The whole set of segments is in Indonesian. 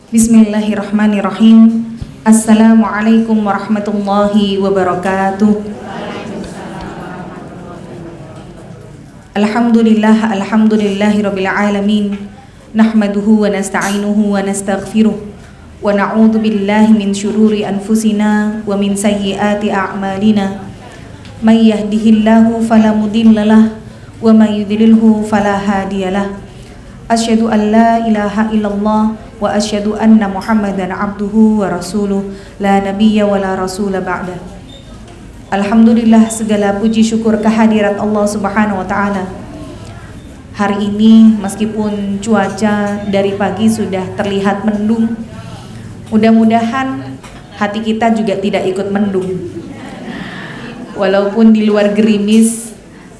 Bismillahirrahmanirrahim. Assalamualaikum warahmatullahi wabarakatuh. Alhamdulillahirabbil alamin. Nahmaduhu wa nasta'inuhu wa nastaghfiruh wa na'udzu billahi min syururi anfusina wa min sayyiati a'malina. May yahdihillahu fala mudhillalah wa may yudlilhu fala hadiyalah. Asyhadu an la ilaha illallah wa asyhadu anna Muhammadan abduhu wa rasuluh la nabiyya wa la rasula ba'da. Alhamdulillah, segala puji syukur kehadirat Allah Subhanahu wa taala. Hari ini meskipun cuaca dari pagi sudah terlihat mendung, mudah-mudahan hati kita juga tidak ikut mendung. Walaupun di luar gerimis,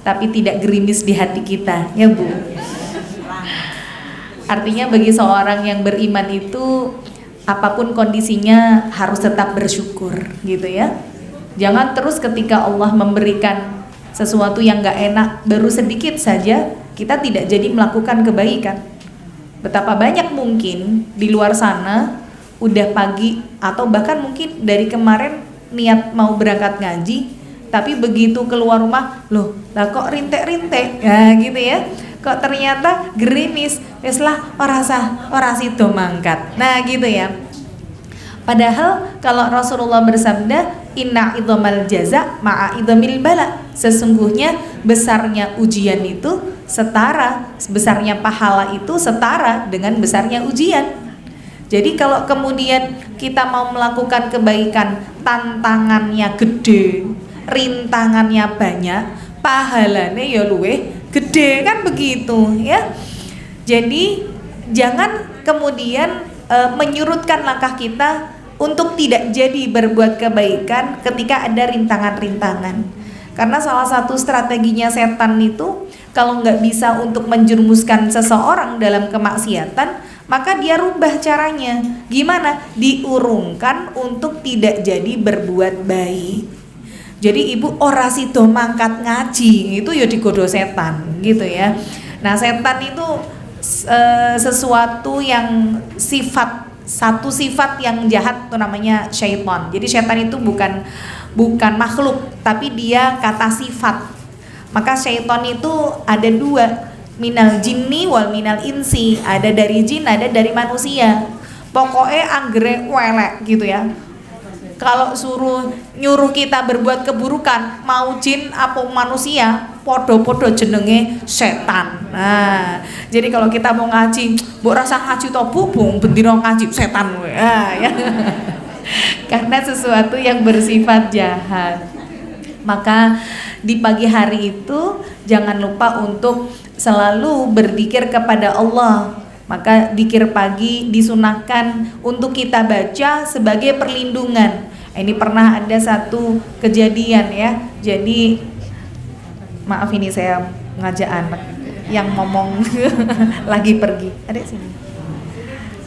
tapi tidak gerimis di hati kita, ya Bu. Artinya bagi seorang yang beriman itu apapun kondisinya harus tetap bersyukur, gitu ya. Jangan terus ketika Allah memberikan sesuatu yang gak enak, baru sedikit saja kita tidak jadi melakukan kebaikan. Betapa banyak mungkin di luar sana udah pagi atau bahkan mungkin dari kemarin niat mau berangkat ngaji, tapi begitu keluar rumah, loh lah kok rintek-rintek, ya gitu ya. Kok ternyata gerimis, weslah ora sido mangkat. Nah gitu ya. Padahal kalau Rasulullah bersabda, inna idhamal jaza ma'a idhamil bala. Sesungguhnya besarnya ujian itu setara, besarnya pahala itu setara dengan besarnya ujian. Jadi kalau kemudian kita mau melakukan kebaikan, tantangannya gede, rintangannya banyak, pahalanya ya luweh gede, kan begitu ya. Jadi jangan kemudian menyurutkan langkah kita untuk tidak jadi berbuat kebaikan ketika ada rintangan-rintangan. Karena salah satu strateginya setan itu kalau nggak bisa untuk menjerumuskan seseorang dalam kemaksiatan, maka dia rubah caranya. Gimana? Diurungkan untuk tidak jadi berbuat baik. Jadi ibu ora sido mangkat ngaji itu ya digoda setan gitu ya. Nah setan itu sesuatu yang satu sifat yang jahat itu namanya syaitan. Jadi setan itu bukan makhluk, tapi dia kata sifat. Maka syaitan itu ada dua, minal jinni wal minal insi. Ada dari jin, ada dari manusia. Pokoknya anggere welek gitu ya. Kalau nyuruh kita berbuat keburukan, mau jin apa manusia, podo-podo jenenge setan. Nah, jadi kalau kita mau ngaji, mbok rasa ngaji to Bu, bendino ngaji setan we. Ya. Karena sesuatu yang bersifat jahat. Maka di pagi hari itu jangan lupa untuk selalu berzikir kepada Allah. Maka zikir pagi disunahkan untuk kita baca sebagai perlindungan. Ini pernah ada satu kejadian ya. Jadi maaf ini saya ngajak anak yang ngomong lagi pergi. Ada sini.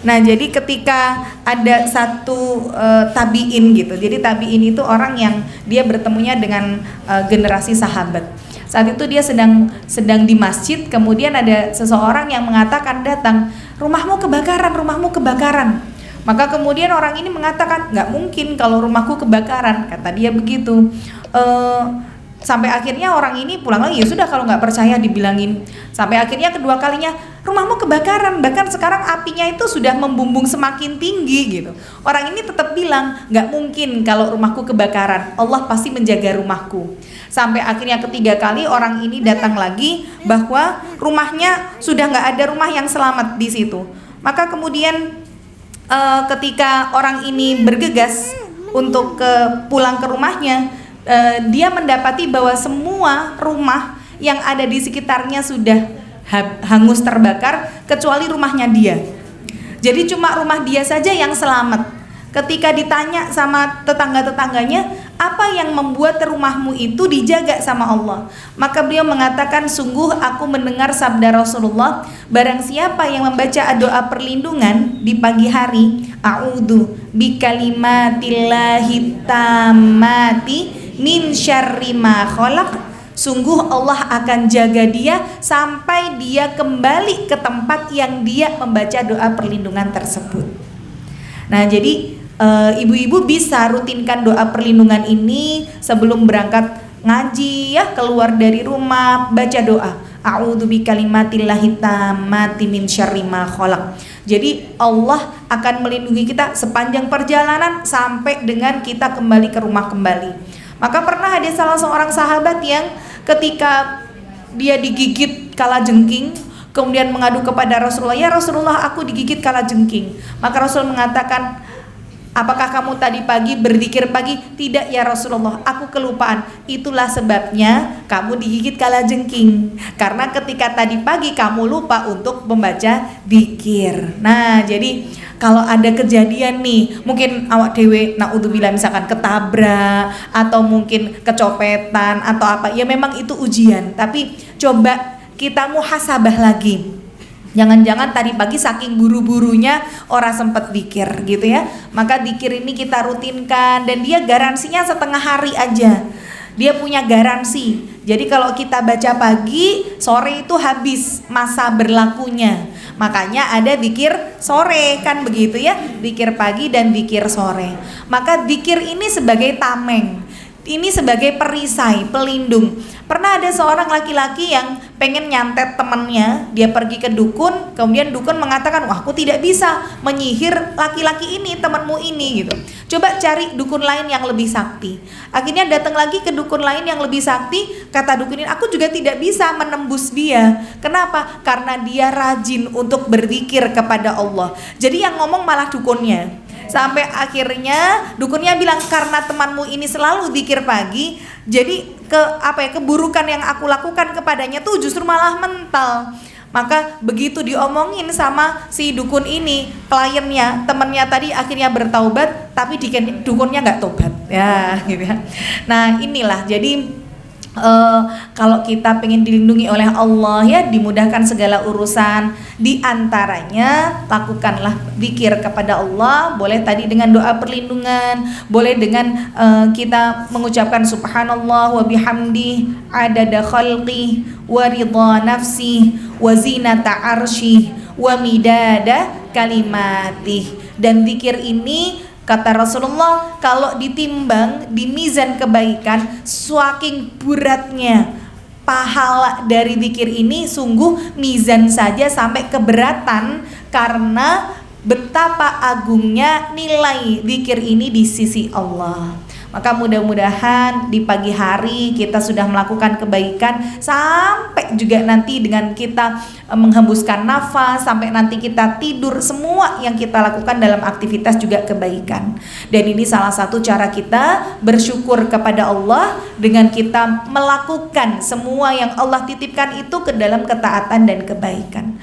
Nah jadi ketika ada satu tabiin gitu. Jadi tabiin itu orang yang dia bertemunya dengan generasi sahabat. Saat itu dia sedang di masjid, kemudian ada seseorang yang mengatakan datang, rumahmu kebakaran. Maka kemudian orang ini mengatakan, nggak mungkin kalau rumahku kebakaran, kata dia begitu. Sampai akhirnya orang ini pulang lagi, ya sudah kalau nggak percaya dibilangin. Sampai akhirnya kedua kalinya, rumahmu kebakaran, bahkan sekarang apinya itu sudah membumbung semakin tinggi gitu. Orang ini tetap bilang, nggak mungkin kalau rumahku kebakaran, Allah pasti menjaga rumahku. Sampai akhirnya ketiga kali orang ini datang lagi bahwa rumahnya sudah nggak ada rumah yang selamat di situ. Maka kemudian ketika orang ini bergegas untuk pulang ke rumahnya, dia mendapati bahwa semua rumah yang ada di sekitarnya sudah hangus terbakar kecuali rumahnya dia. Jadi cuma rumah dia saja yang selamat. Ketika ditanya sama tetangga-tetangganya, apa yang membuat rumahmu itu dijaga sama Allah? Maka beliau mengatakan, sungguh aku mendengar sabda Rasulullah, barang siapa yang membaca doa perlindungan di pagi hari, a'udzu bikalimatillahi tammati min syarri ma khalaq, sungguh Allah akan jaga dia sampai dia kembali ke tempat yang dia membaca doa perlindungan tersebut. Nah, jadi ibu-ibu bisa rutinkan doa perlindungan ini sebelum berangkat ngaji ya, keluar dari rumah, baca doa. A'udzu bikalimatillahi tammati min syarri ma khalaq. Jadi Allah akan melindungi kita sepanjang perjalanan sampai dengan kita kembali ke rumah kembali. Maka pernah ada salah seorang sahabat yang ketika dia digigit kalajengking, kemudian mengadu kepada Rasulullah, "Ya Rasulullah, aku digigit kalajengking." Maka Rasul mengatakan, "Apakah kamu tadi pagi berzikir pagi?" "Tidak ya Rasulullah, aku kelupaan." "Itulah sebabnya kamu digigit kalajengking, karena ketika tadi pagi kamu lupa untuk membaca zikir." Nah, jadi kalau ada kejadian nih, mungkin awak dewe naudzubillah misalkan ketabrak atau mungkin kecopetan atau apa, ya memang itu ujian, tapi coba kita muhasabah lagi. Jangan-jangan tadi pagi saking buru-burunya ora sempet zikir gitu ya. Maka zikir ini kita rutinkan, dan dia garansinya setengah hari aja. Dia punya garansi. Jadi kalau kita baca pagi, sore itu habis masa berlakunya. Makanya ada zikir sore kan begitu ya. Zikir pagi dan zikir sore. Maka zikir ini sebagai tameng. Ini sebagai perisai, pelindung. Pernah ada seorang laki-laki yang pengen nyantet temannya, dia pergi ke dukun, kemudian dukun mengatakan, "Wah, aku tidak bisa menyihir laki-laki ini, temanmu ini," gitu. "Coba cari dukun lain yang lebih sakti." Akhirnya datang lagi ke dukun lain yang lebih sakti, kata dukun ini, "Aku juga tidak bisa menembus dia." Kenapa? Karena dia rajin untuk berzikir kepada Allah. Jadi yang ngomong malah dukunnya. Sampai akhirnya dukunnya bilang, "Karena temanmu ini selalu zikir pagi, jadi keburukan yang aku lakukan kepadanya tuh justru malah mental." Maka begitu diomongin sama si dukun ini, kliennya, temennya tadi akhirnya bertaubat, tapi dukunnya nggak tobat ya gitu ya. Nah, inilah jadi kalau kita pengen dilindungi oleh Allah ya, dimudahkan segala urusan, diantaranya lakukanlah zikir kepada Allah. Boleh tadi dengan doa perlindungan, boleh dengan kita mengucapkan subhanallah wa bihamdi adada khalqi wa ridha nafsi wa zinata arsyih wa midada kalimatih. Dan zikir ini kata Rasulullah, kalau ditimbang di mizan kebaikan, saking beratnya pahala dari zikir ini, sungguh mizan saja sampai keberatan karena betapa agungnya nilai zikir ini di sisi Allah. Maka mudah-mudahan di pagi hari kita sudah melakukan kebaikan, sampai juga nanti dengan kita menghembuskan nafas, sampai nanti kita tidur, semua yang kita lakukan dalam aktivitas juga kebaikan. Dan ini salah satu cara kita bersyukur kepada Allah dengan kita melakukan semua yang Allah titipkan itu ke dalam ketaatan dan kebaikan.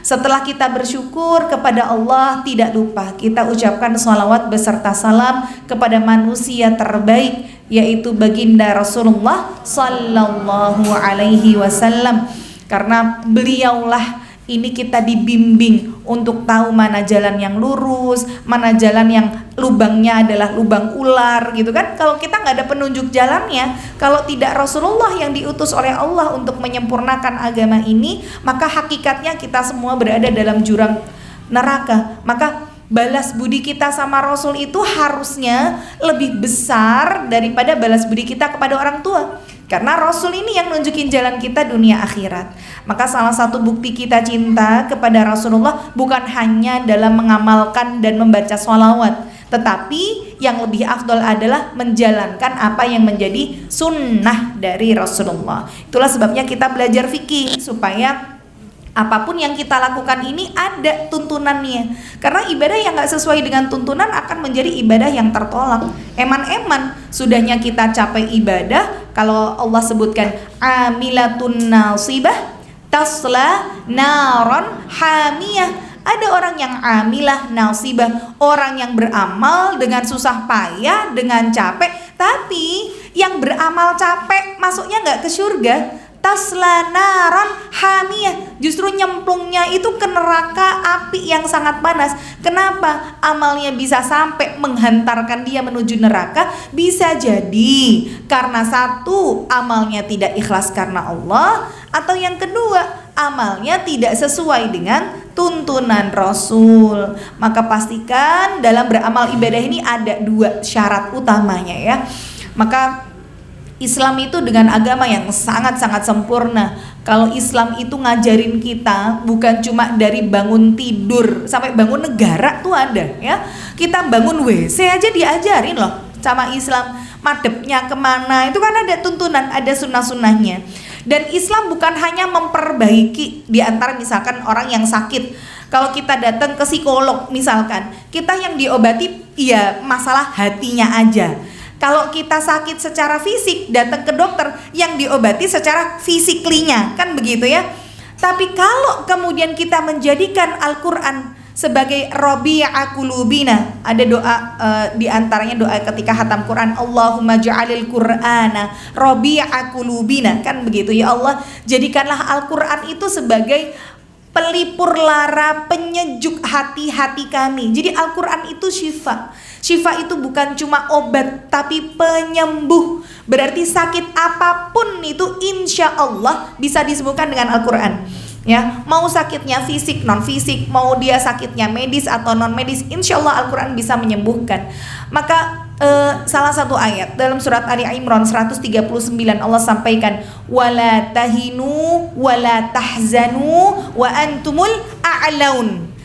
Setelah kita bersyukur kepada Allah, tidak lupa kita ucapkan sholawat beserta salam kepada manusia terbaik, yaitu baginda Rasulullah Sallallahu Alaihi Wasallam. Karena beliaulah ini kita dibimbing untuk tahu mana jalan yang lurus, mana jalan yang lubangnya adalah lubang ular gitu kan. Kalau kita nggak ada penunjuk jalannya, kalau tidak Rasulullah yang diutus oleh Allah untuk menyempurnakan agama ini, maka hakikatnya kita semua berada dalam jurang neraka. Maka balas budi kita sama Rasul itu harusnya lebih besar daripada balas budi kita kepada orang tua. Karena Rasul ini yang nunjukin jalan kita dunia akhirat. Maka salah satu bukti kita cinta kepada Rasulullah bukan hanya dalam mengamalkan dan membaca sholawat, tetapi yang lebih afdol adalah menjalankan apa yang menjadi sunnah dari Rasulullah. Itulah sebabnya kita belajar fikih, supaya apapun yang kita lakukan ini ada tuntunannya. Karena ibadah yang gak sesuai dengan tuntunan akan menjadi ibadah yang tertolak. Eman-eman sudahnya kita capai ibadah, kalau Allah sebutkan amilatun nasibah tasla naron hamiyah. Ada orang yang amilah nasibah, orang yang beramal dengan susah payah, dengan capek. Tapi yang beramal capek masuknya gak ke surga, tasla naron hamiyah, justru nyemplungnya itu ke neraka api yang sangat panas. Kenapa? Amalnya bisa sampai menghantarkan dia menuju neraka. Bisa jadi karena satu, amalnya tidak ikhlas karena Allah, atau yang kedua, amalnya tidak sesuai dengan tuntunan Rasul. Maka pastikan dalam beramal ibadah ini ada 2 syarat utamanya ya. Maka Islam itu dengan agama yang sangat-sangat sempurna. Kalau Islam itu ngajarin kita bukan cuma dari bangun tidur sampai bangun negara tuh ada ya. Kita bangun WC aja diajarin loh sama Islam. Madepnya kemana itu kan ada tuntunan, ada sunnah-sunnahnya. Dan Islam bukan hanya memperbaiki di antara misalkan orang yang sakit. Kalau kita datang ke psikolog misalkan, kita yang diobati ya masalah hatinya aja. Kalau kita sakit secara fisik, datang ke dokter yang diobati secara fisiklinya, kan begitu ya. Tapi kalau kemudian kita menjadikan Al-Quran sebagai Rabi'a Qulubina, ada doa di antaranya doa ketika khatam Quran, Allahumma ja'alil Qur'ana Rabi'a Qulubina, kan begitu ya Allah, jadikanlah Al-Quran itu sebagai pelipur lara, penyejuk hati-hati kami. Jadi Al-Quran itu syifa. Syifa itu bukan cuma obat tapi penyembuh. Berarti sakit apapun itu insya Allah bisa disembuhkan dengan Al-Quran ya. Mau sakitnya fisik, non fisik, mau dia sakitnya medis atau non medis, insya Allah Al-Quran bisa menyembuhkan. Maka salah satu ayat dalam surat Ali Imran 139 Allah sampaikan, wala tahinu wala tahzanu wa antumul a'laun.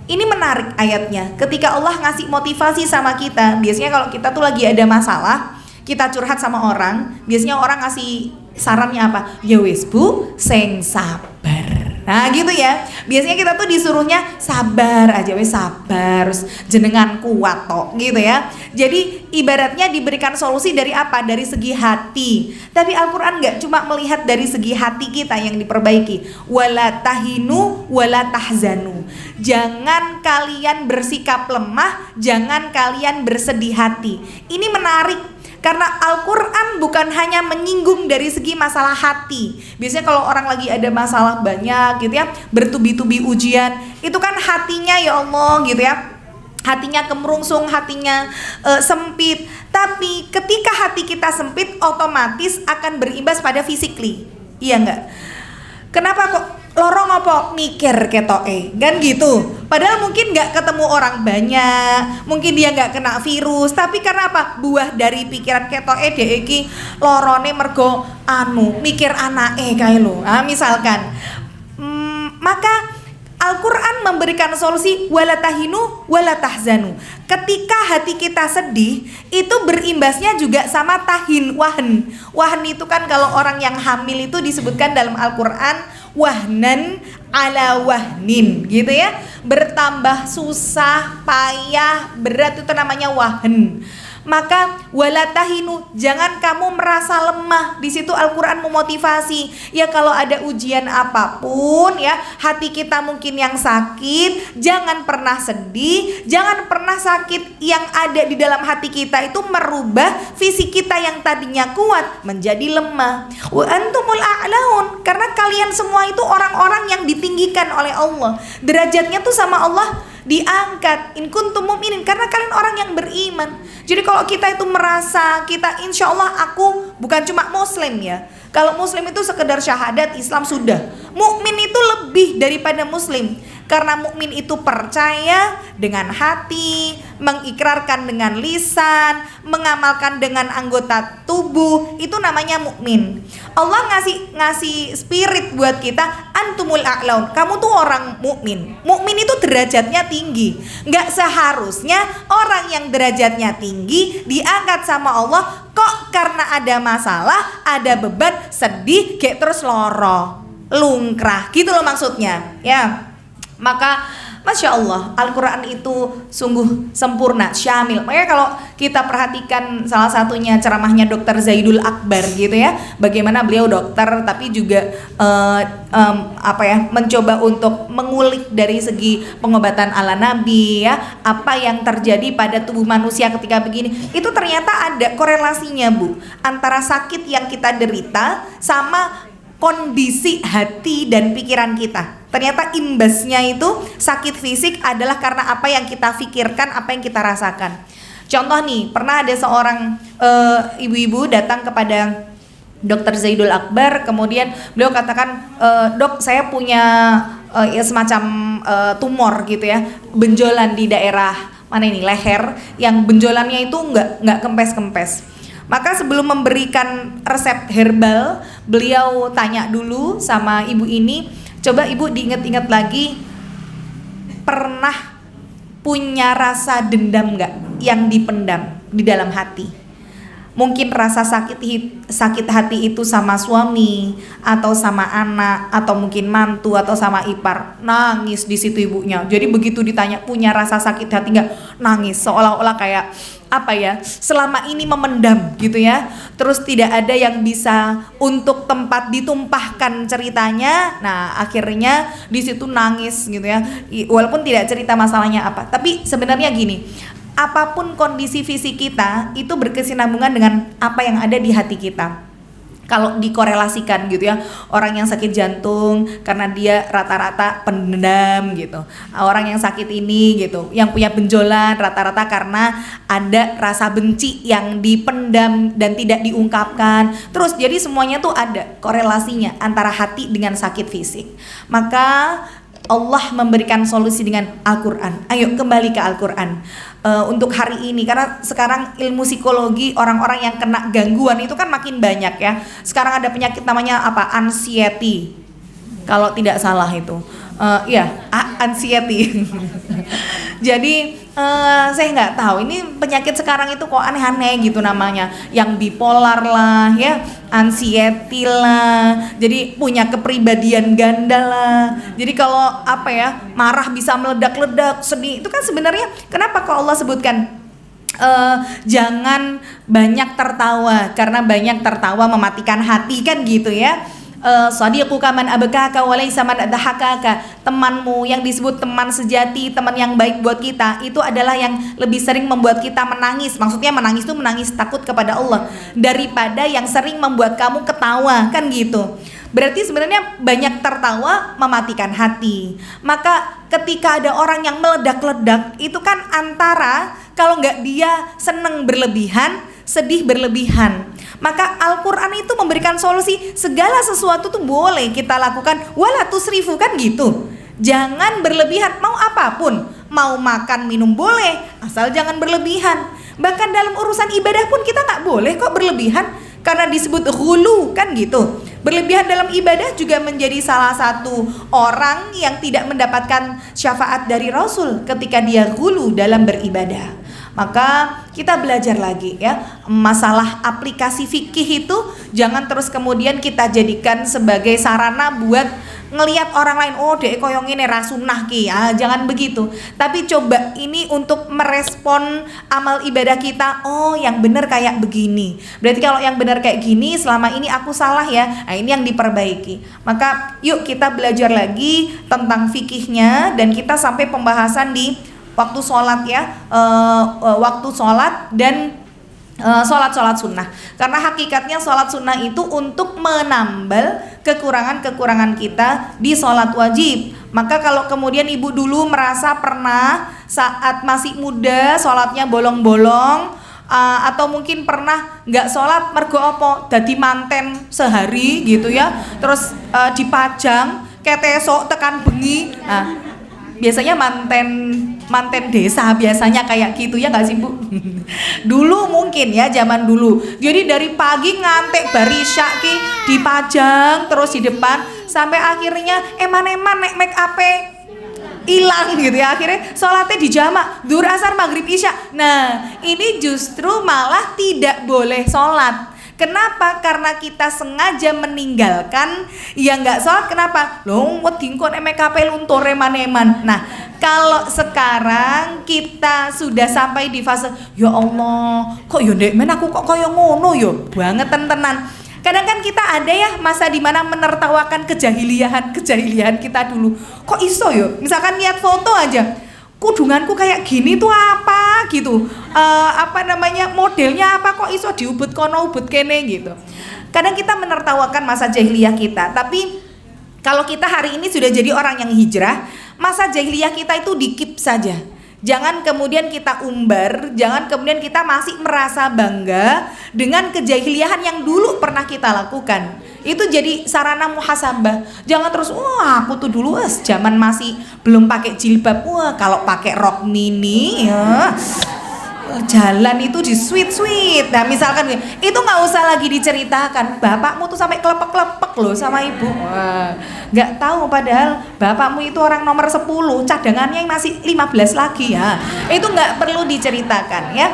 Ini menarik ayatnya. Ketika Allah ngasih motivasi sama kita, biasanya kalau kita tuh lagi ada masalah, kita curhat sama orang, biasanya orang ngasih sarannya apa? Ya wis bu, sing sabar. Nah gitu ya. Biasanya kita tuh disuruhnya sabar aja, wis sabar, jenengan kuat tok gitu ya. Jadi ibaratnya diberikan solusi dari apa? Dari segi hati. Tapi Al-Quran gak cuma melihat dari segi hati kita yang diperbaiki. Wala tahinu wala tahzanu. Jangan kalian bersikap lemah, jangan kalian bersedih hati. Ini menarik. Karena Al-Quran bukan hanya menyinggung dari segi masalah hati. Biasanya kalau orang lagi ada masalah banyak gitu ya, bertubi-tubi ujian, itu kan hatinya ya Allah gitu ya, hatinya kemerungsung, hatinya sempit. Tapi ketika hati kita sempit, otomatis akan berimbas pada physically. Iya enggak? Kenapa kok lorong apa mikir ketoke kan gitu, padahal mungkin nggak ketemu orang banyak, mungkin dia nggak kena virus, tapi karena apa? Buah dari pikiran ketoke dek iki lorone mergo mikir anake kae lho. Misalkan maka Al-Quran memberikan solusi wala tahinu wala tahzanu. Ketika hati kita sedih, itu berimbasnya juga sama tahin, wahn. Wahn itu kan kalau orang yang hamil itu disebutkan dalam Al-Quran wahnan ala wahnin gitu ya. Bertambah susah, payah, berat itu namanya wahn. Maka wala tahinu, jangan kamu merasa lemah. Di situ Al-Quran memotivasi. Ya kalau ada ujian apapun ya, hati kita mungkin yang sakit, jangan pernah sedih, jangan pernah sakit yang ada di dalam hati kita itu merubah fisik kita yang tadinya kuat menjadi lemah. Wa antumul a'laun, karena kalian semua itu orang-orang yang ditinggikan oleh Allah. Derajatnya tuh sama Allah diangkat, in kuntum mu'minin, karena kalian orang yang beriman. Jadi kalau kita itu merasa kita insya Allah aku bukan cuma muslim ya. Kalau muslim itu sekedar syahadat Islam sudah. Mukmin itu lebih daripada muslim. Karena mukmin itu percaya dengan hati, mengikrarkan dengan lisan, mengamalkan dengan anggota tubuh, itu namanya mukmin. Allah ngasih spirit buat kita, antumul a'laun. Kamu tuh orang mukmin. Mukmin itu derajatnya tinggi. Enggak seharusnya orang yang derajatnya tinggi diangkat sama Allah kok karena ada masalah, ada beban, sedih, kayak terus loro, lungkrah, gitu loh maksudnya, ya. Maka Masya Allah, Al-Quran itu sungguh sempurna, syamil. Makanya kalau kita perhatikan salah satunya ceramahnya Dr. Zaidul Akbar gitu ya, bagaimana beliau dokter tapi juga mencoba untuk mengulik dari segi pengobatan ala Nabi ya, apa yang terjadi pada tubuh manusia ketika begini. Itu ternyata ada korelasinya Bu, antara sakit yang kita derita sama kondisi hati dan pikiran kita. Ternyata imbasnya itu sakit fisik adalah karena apa yang kita pikirkan, apa yang kita rasakan. Contoh nih, pernah ada seorang ibu-ibu datang kepada Dokter Zaidul Akbar, kemudian beliau katakan, dok saya punya ya semacam tumor gitu ya, benjolan di daerah mana ini, leher, yang benjolannya itu nggak kempes-kempes. Maka sebelum memberikan resep herbal, beliau tanya dulu sama ibu ini, coba ibu diingat-ingat lagi, pernah punya rasa dendam nggak yang dipendam di dalam hati? Mungkin rasa sakit hati itu sama suami atau sama anak atau mungkin mantu atau sama ipar. Nangis di situ ibunya. Jadi begitu ditanya punya rasa sakit hati nggak, nangis seolah-olah kayak apa ya, selama ini memendam gitu ya. Terus tidak ada yang bisa untuk tempat ditumpahkan ceritanya. Nah akhirnya di situ nangis gitu ya. Walaupun tidak cerita masalahnya apa, tapi sebenarnya gini, apapun kondisi fisik kita itu berkesinambungan dengan apa yang ada di hati kita. Kalau dikorelasikan gitu ya, orang yang sakit jantung karena dia rata-rata pendendam gitu. Orang yang sakit ini gitu, yang punya benjolan rata-rata karena ada rasa benci yang dipendam dan tidak diungkapkan. Terus jadi semuanya tuh ada korelasinya antara hati dengan sakit fisik. Maka Allah memberikan solusi dengan Al-Quran. Ayo kembali ke Al-Quran untuk hari ini, karena sekarang ilmu psikologi orang-orang yang kena gangguan itu kan makin banyak ya. Sekarang ada penyakit namanya apa? Anxiety, kalau tidak salah itu. Anxiety. Jadi saya nggak tahu ini penyakit sekarang itu kok aneh-aneh gitu namanya, yang bipolar lah ya, anxiety lah, jadi punya kepribadian ganda lah. Jadi kalau apa ya, marah bisa meledak-ledak, sedih itu kan sebenarnya kenapa kok Allah sebutkan jangan banyak tertawa, karena banyak tertawa mematikan hati kan gitu ya. Sadiquka man abkaka wa laysa man adhakaka. Temanmu yang disebut teman sejati, teman yang baik buat kita, itu adalah yang lebih sering membuat kita menangis. Maksudnya menangis itu menangis takut kepada Allah, daripada yang sering membuat kamu ketawa kan gitu. Berarti sebenarnya banyak tertawa mematikan hati. Maka ketika ada orang yang meledak-ledak, itu kan antara kalau nggak dia seneng berlebihan, sedih berlebihan. Maka Al-Quran itu memberikan solusi, segala sesuatu tuh boleh kita lakukan, wala tusrifu kan gitu. Jangan berlebihan, mau apapun, mau makan minum boleh, asal jangan berlebihan. Bahkan dalam urusan ibadah pun kita tak boleh kok berlebihan, karena disebut ghulu kan gitu. Berlebihan dalam ibadah juga menjadi salah satu orang yang tidak mendapatkan syafaat dari Rasul ketika dia ghulu dalam beribadah. Maka kita belajar lagi ya, masalah aplikasi fikih itu jangan terus kemudian kita jadikan sebagai sarana buat ngelihat orang lain, oh dek koyo ngene ra sunah ki ya, jangan begitu. Tapi coba ini untuk merespon amal ibadah kita, oh yang benar kayak begini. Berarti kalau yang benar kayak gini selama ini aku salah ya. Nah, ini yang diperbaiki. Maka yuk kita belajar lagi tentang fikihnya, dan kita sampai pembahasan di waktu sholat ya, waktu sholat dan sholat sunnah. Karena hakikatnya sholat sunnah itu untuk menambal kekurangan-kekurangan kita di sholat wajib. Maka kalau kemudian ibu dulu merasa pernah saat masih muda sholatnya bolong-bolong, atau mungkin pernah nggak sholat mergo apa dadi manten sehari gitu ya, terus dipajang ketesok tekan bengi. Biasanya manten desa biasanya kayak gitu ya nggak sih Bu? Dulu mungkin ya, zaman dulu. Jadi dari pagi ngantek barisya ki dipajang terus di depan sampai akhirnya eman-eman nek make up hilang gitu ya, akhirnya sholatnya dijamak zuhur asar maghrib isya. Nah ini justru malah tidak boleh sholat. Kenapa? Karena kita sengaja meninggalkan yang nggak sholat. Kenapa? Loh, wedingkon MKP luntur eman-eman. Nah, kalau sekarang kita sudah sampai di fase, ya Allah, kok ya ndek men aku kok kaya ngono yo, banget tenan. Kadang kan kita ada ya masa dimana menertawakan kejahiliahan kita dulu. Kok iso yo? Misalkan lihat foto aja, kudunganku kayak gini tuh apa gitu, modelnya apa, kok iso diubut kono ubut kene gitu. Kadang kita menertawakan masa jahiliyah kita, tapi kalau kita hari ini sudah jadi orang yang hijrah, masa jahiliyah kita itu dikip saja, Jangan kemudian kita umbar, jangan kemudian kita masih merasa bangga dengan kejahiliahan yang dulu pernah kita lakukan. Itu jadi sarana muhasabah. Jangan terus, wah aku tuh dulu zaman masih belum pakai jilbab, wah kalau pakai rok mini ya jalan itu di sweet. Nah misalkan itu nggak usah lagi diceritakan, bapakmu tuh sampai kelepek-kelepek loh sama ibu. Wah, nggak tahu padahal bapakmu itu orang nomor 10, cadangannya masih 15 lagi ya. Itu nggak perlu diceritakan ya.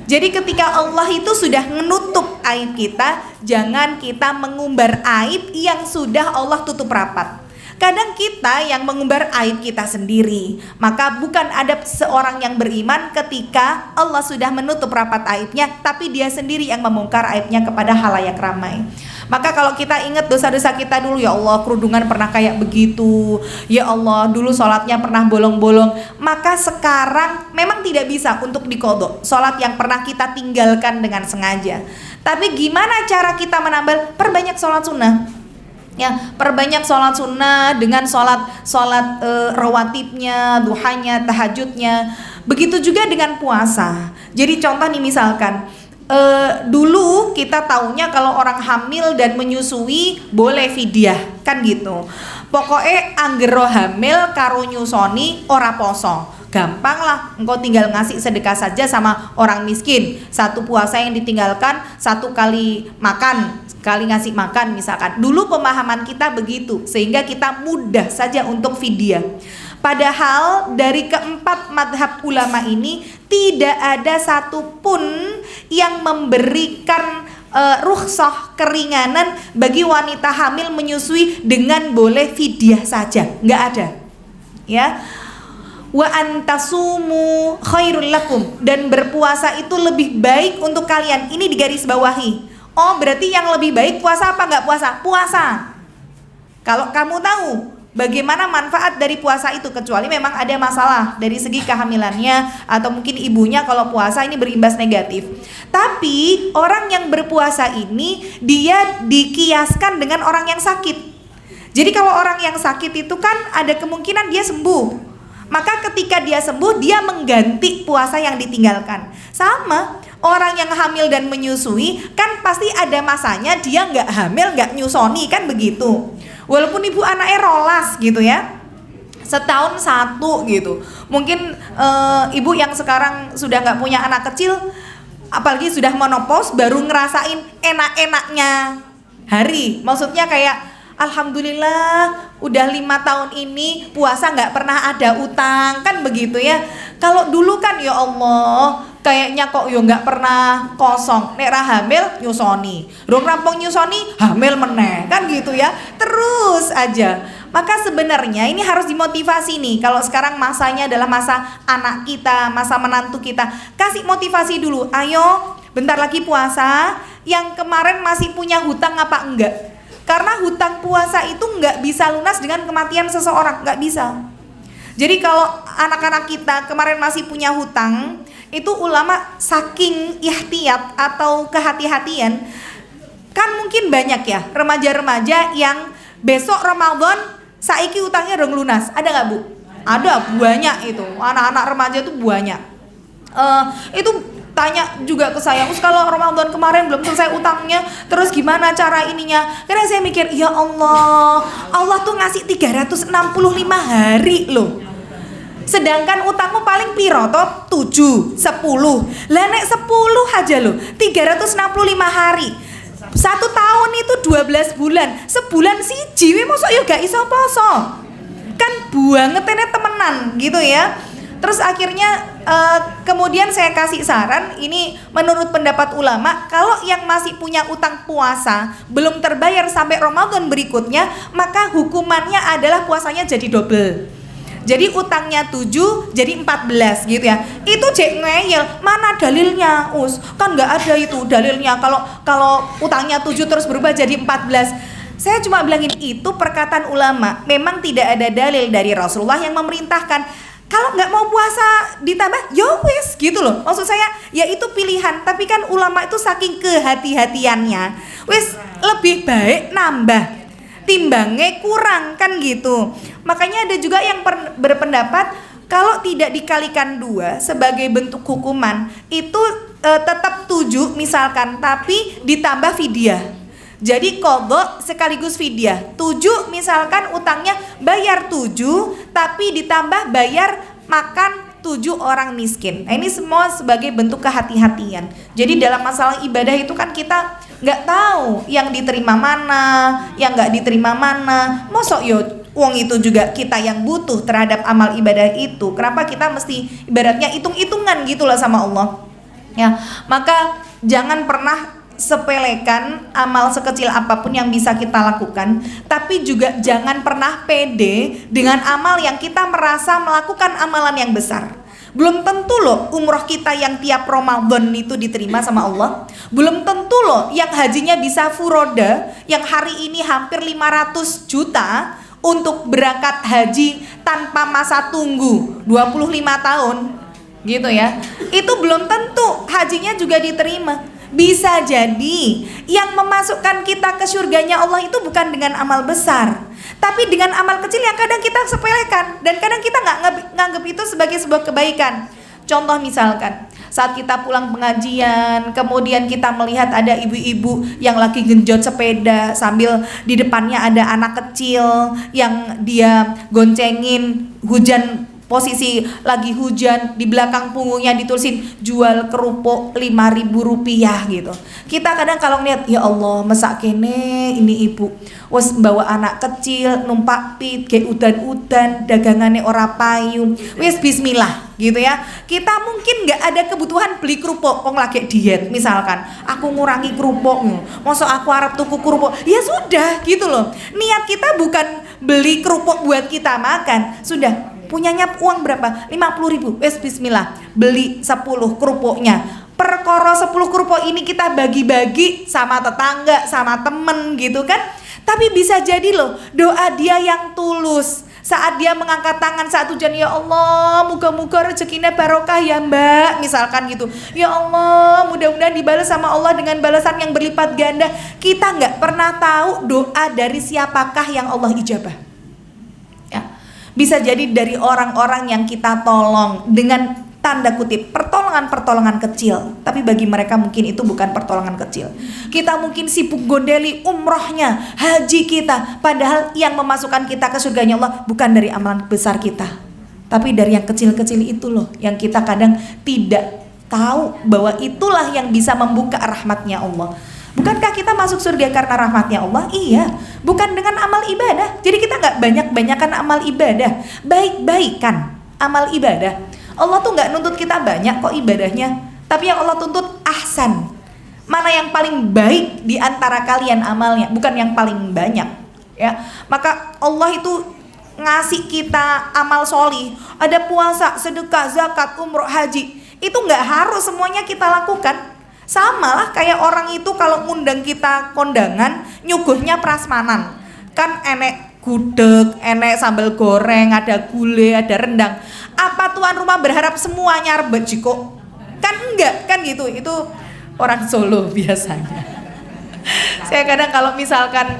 Jadi ketika Allah itu sudah menutup aib kita, jangan kita mengumbar aib yang sudah Allah tutup rapat. Kadang kita yang mengumbar aib kita sendiri. Maka bukan adab seorang yang beriman ketika Allah sudah menutup rapat aibnya, tapi dia sendiri yang membongkar aibnya kepada halayak ramai. Maka kalau kita ingat dosa-dosa kita dulu, ya Allah kerudungan pernah kayak begitu, ya Allah dulu sholatnya pernah bolong-bolong, maka sekarang memang tidak bisa untuk diqodho sholat yang pernah kita tinggalkan dengan sengaja. Tapi gimana cara kita menambal? Perbanyak sholat sunnah. Ya, perbanyak sholat sunnah dengan sholat rawatibnya, duhanya, tahajudnya. Begitu juga dengan puasa. Jadi contoh nih misalkan, dulu kita taunya kalau orang hamil dan menyusui boleh fidyah, kan gitu. Pokoknya anggero hamil karo nyusoni ora poso. Gampang lah, engkau tinggal ngasih sedekah saja sama orang miskin. Satu puasa yang ditinggalkan, satu kali makan, sekali ngasih makan misalkan. Dulu pemahaman kita begitu, sehingga kita mudah saja untuk fidyah. Padahal dari keempat madhab ulama ini tidak ada satupun yang memberikan rukhsah, keringanan bagi wanita hamil menyusui dengan boleh fidyah saja, nggak ada. Ya. Wa antasumu khairul lakum, dan berpuasa itu lebih baik untuk kalian. Ini digarisbawahi. Oh berarti yang lebih baik puasa apa nggak puasa? Puasa. Kalau kamu tahu bagaimana manfaat dari puasa itu, kecuali memang ada masalah dari segi kehamilannya atau mungkin ibunya kalau puasa ini berimbas negatif. Tapi orang yang berpuasa ini dia dikiaskan dengan orang yang sakit. Jadi kalau orang yang sakit itu kan ada kemungkinan dia sembuh. Maka ketika dia sembuh, dia mengganti puasa yang ditinggalkan. Sama, orang yang hamil dan menyusui, kan pasti ada masanya dia nggak hamil, nggak nyusoni, kan begitu. Walaupun ibu anaknya rolas gitu ya, setahun satu gitu. Mungkin ibu yang sekarang sudah nggak punya anak kecil, apalagi sudah menopause, baru ngerasain enak-enaknya hari. Maksudnya kayak, alhamdulillah udah 5 tahun ini puasa nggak pernah ada utang, kan begitu ya. Kalau dulu kan ya Allah kayaknya kok yo nggak pernah kosong. Nek ra hamil nyusoni, rong rampung nyusoni hamil meneh, kan gitu ya. Terus aja. Maka sebenarnya ini harus dimotivasi nih. Kalau sekarang masanya adalah masa anak kita, masa menantu kita, kasih motivasi dulu. Ayo bentar lagi puasa. Yang kemarin masih punya hutang apa enggak? Karena hutang puasa itu nggak bisa lunas dengan kematian seseorang, nggak bisa. Jadi kalau anak-anak kita kemarin masih punya hutang, itu ulama saking ihtiyat atau kehati-hatian, kan mungkin banyak ya remaja-remaja yang besok Ramadan saiki hutangnya rong lunas. Ada nggak Bu? Ada, banyak itu. Anak-anak remaja itu banyak. Itu tanya juga ke saya, kalau Ramadan kemarin belum selesai utangnya, terus gimana cara ininya? Karena saya mikir, ya Allah, Allah tuh ngasih 365 hari loh. Sedangkan utangmu paling piro toh? 7, 10. Lah nek 10 aja loh, 365 hari. 1 tahun itu 12 bulan. Sebulan siji we mosok yo gak iso poso. Kan bangetene temenan gitu ya. Terus akhirnya kemudian saya kasih saran, ini menurut pendapat ulama, kalau yang masih punya utang puasa belum terbayar sampai Ramadan berikutnya, maka hukumannya adalah puasanya jadi double. Jadi utangnya 7 jadi 14 gitu ya. Itu cek ngeyel, mana dalilnya? Kan nggak ada itu dalilnya kalau utangnya 7 terus berubah jadi 14. Saya cuma bilangin itu perkataan ulama. Memang tidak ada dalil dari Rasulullah yang memerintahkan. Kalau nggak mau puasa ditambah, ya wis gitu loh. Maksud saya, ya itu pilihan. Tapi kan ulama itu saking kehati-hatiannya, wis lebih baik nambah timbangnya kurang, kan gitu. Makanya ada juga yang berpendapat Kalau tidak dikalikan 2 sebagai bentuk hukuman itu tetap 7 misalkan, tapi ditambah fidyah. Jadi qadha sekaligus fidyah. 7 misalkan utangnya bayar 7, tapi ditambah bayar makan 7 orang miskin. Nah, ini semua sebagai bentuk kehati-hatian. Jadi dalam masalah ibadah itu kan kita nggak tahu yang diterima mana, yang nggak diterima mana. Mosok yo uang itu juga kita yang butuh terhadap amal ibadah itu. Kenapa kita mesti ibaratnya hitung-hitungan gitu lah sama Allah? Ya, maka jangan pernah sepelekan amal sekecil apapun yang bisa kita lakukan, tapi juga jangan pernah pede dengan amal yang kita merasa melakukan amalan yang besar. Belum tentu loh umroh kita yang tiap Ramadan itu diterima sama Allah. Belum tentu loh yang hajinya bisa furoda, yang hari ini hampir 500 juta untuk berangkat haji tanpa masa tunggu 25 tahun gitu ya. Itu belum tentu hajinya juga diterima. Bisa jadi yang memasukkan kita ke surganya Allah itu bukan dengan amal besar, tapi dengan amal kecil yang kadang kita sepelekan dan kadang kita nggak nganggep itu sebagai sebuah kebaikan. Contoh misalkan saat kita pulang pengajian, kemudian kita melihat ada ibu-ibu yang lagi genjot sepeda sambil di depannya ada anak kecil yang dia goncengin, hujan, posisi lagi hujan, di belakang punggungnya ditulisin jual kerupuk 5.000 rupiah gitu. Kita kadang kalau ngeliat, ya Allah masa kene ini ibu wes bawa anak kecil numpak pit kayak udan-udan, dagangannya ora payu, wes bismillah gitu ya. Kita mungkin nggak ada kebutuhan beli kerupuk, wong lagi diet misalkan, aku ngurangi kerupuk, masa aku harap tuku kerupuk, ya sudah gitu loh. Niat kita bukan beli kerupuk buat kita makan, sudah punyanya uang berapa? 50.000, wes bismillah beli 10 kerupuknya. Perkara 10 kerupuk ini kita bagi-bagi sama tetangga, sama temen gitu kan. Tapi bisa jadi loh doa dia yang tulus saat dia mengangkat tangan saat hujan, ya Allah moga-moga rezekinya barokah ya mbak misalkan gitu. Ya Allah mudah-mudahan dibalas sama Allah dengan balasan yang berlipat ganda. Kita nggak pernah tahu doa dari siapakah yang Allah ijabah. Bisa jadi dari orang-orang yang kita tolong dengan tanda kutip pertolongan-pertolongan kecil, tapi bagi mereka mungkin itu bukan pertolongan kecil. Kita mungkin sibuk gondeli umrohnya, haji kita, padahal yang memasukkan kita ke surganya Allah bukan dari amalan besar kita, tapi dari yang kecil-kecil itu loh, yang kita kadang tidak tahu bahwa itulah yang bisa membuka rahmatnya Allah. Bukankah kita masuk surga karena rahmatnya Allah? Iya, bukan dengan amal ibadah. Jadi kita nggak banyak-banyakan amal ibadah, baik-baikan amal ibadah. Allah tuh nggak nuntut kita banyak kok ibadahnya, tapi yang Allah tuntut ahsan. Mana yang paling baik di antara kalian amalnya, bukan yang paling banyak. Ya, maka Allah itu ngasih kita amal sholih, ada puasa, sedekah, zakat, umroh, haji. Itu nggak harus semuanya kita lakukan. Sama lah kayak orang itu kalau ngundang kita kondangan nyuguhnya prasmanan, kan enek gudeg, enek sambal goreng, ada gulai, ada rendang. Apa tuan rumah berharap semuanya rebet jiko? Kan enggak, kan gitu. Itu orang Solo biasanya. Saya kadang kalau misalkan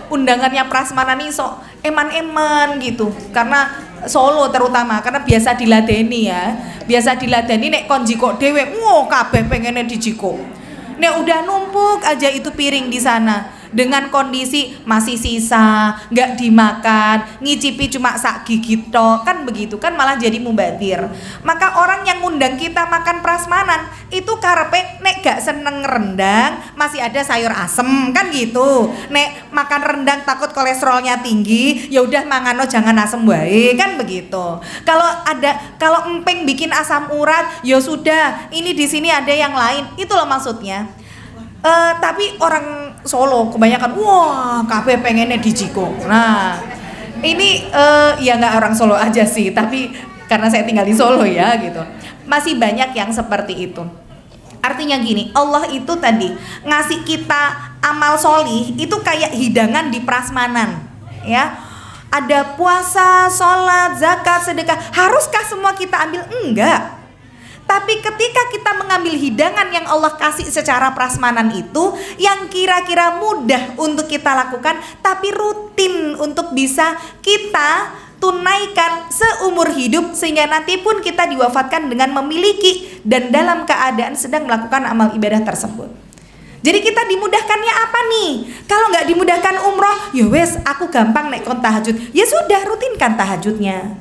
undangannya prasmanan nih sok eman-eman gitu, karena Solo terutama, karena biasa diladeni ya. Biasa diladeni nek kon jiko dhewe, kabeh pengennya dijiko. Nek udah numpuk aja itu piring di sana dengan kondisi masih sisa, nggak dimakan, ngicipi cuma sak gigit tok, kan begitu kan malah jadi mubazir. Maka orang yang ngundang kita makan prasmanan itu karepe nek gak seneng rendang masih ada sayur asem kan gitu. Nek makan rendang takut kolesterolnya tinggi, ya udah mangano jangan asem wae kan begitu. Kalau emping bikin asam urat, ya sudah ini di sini ada yang lain, itu loh maksudnya. Tapi orang Solo kebanyakan kabeh pengennya dijiko. Nah ini ya nggak orang Solo aja sih, tapi karena saya tinggal di Solo ya gitu, masih banyak yang seperti itu. Artinya gini, Allah itu tadi ngasih kita amal solih itu kayak hidangan di prasmanan ya. Ada puasa, sholat, zakat, sedekah, haruskah semua kita ambil? Enggak. Tapi ketika kita mengambil hidangan yang Allah kasih secara prasmanan itu, yang kira-kira mudah untuk kita lakukan, tapi rutin untuk bisa kita tunaikan seumur hidup sehingga nanti pun kita diwafatkan dengan memiliki dan dalam keadaan sedang melakukan amal ibadah tersebut. Jadi kita dimudahkannya apa nih? Kalau nggak dimudahkan umroh, ya wes aku gampang nek kon tahajud. Ya sudah, rutinkan tahajudnya.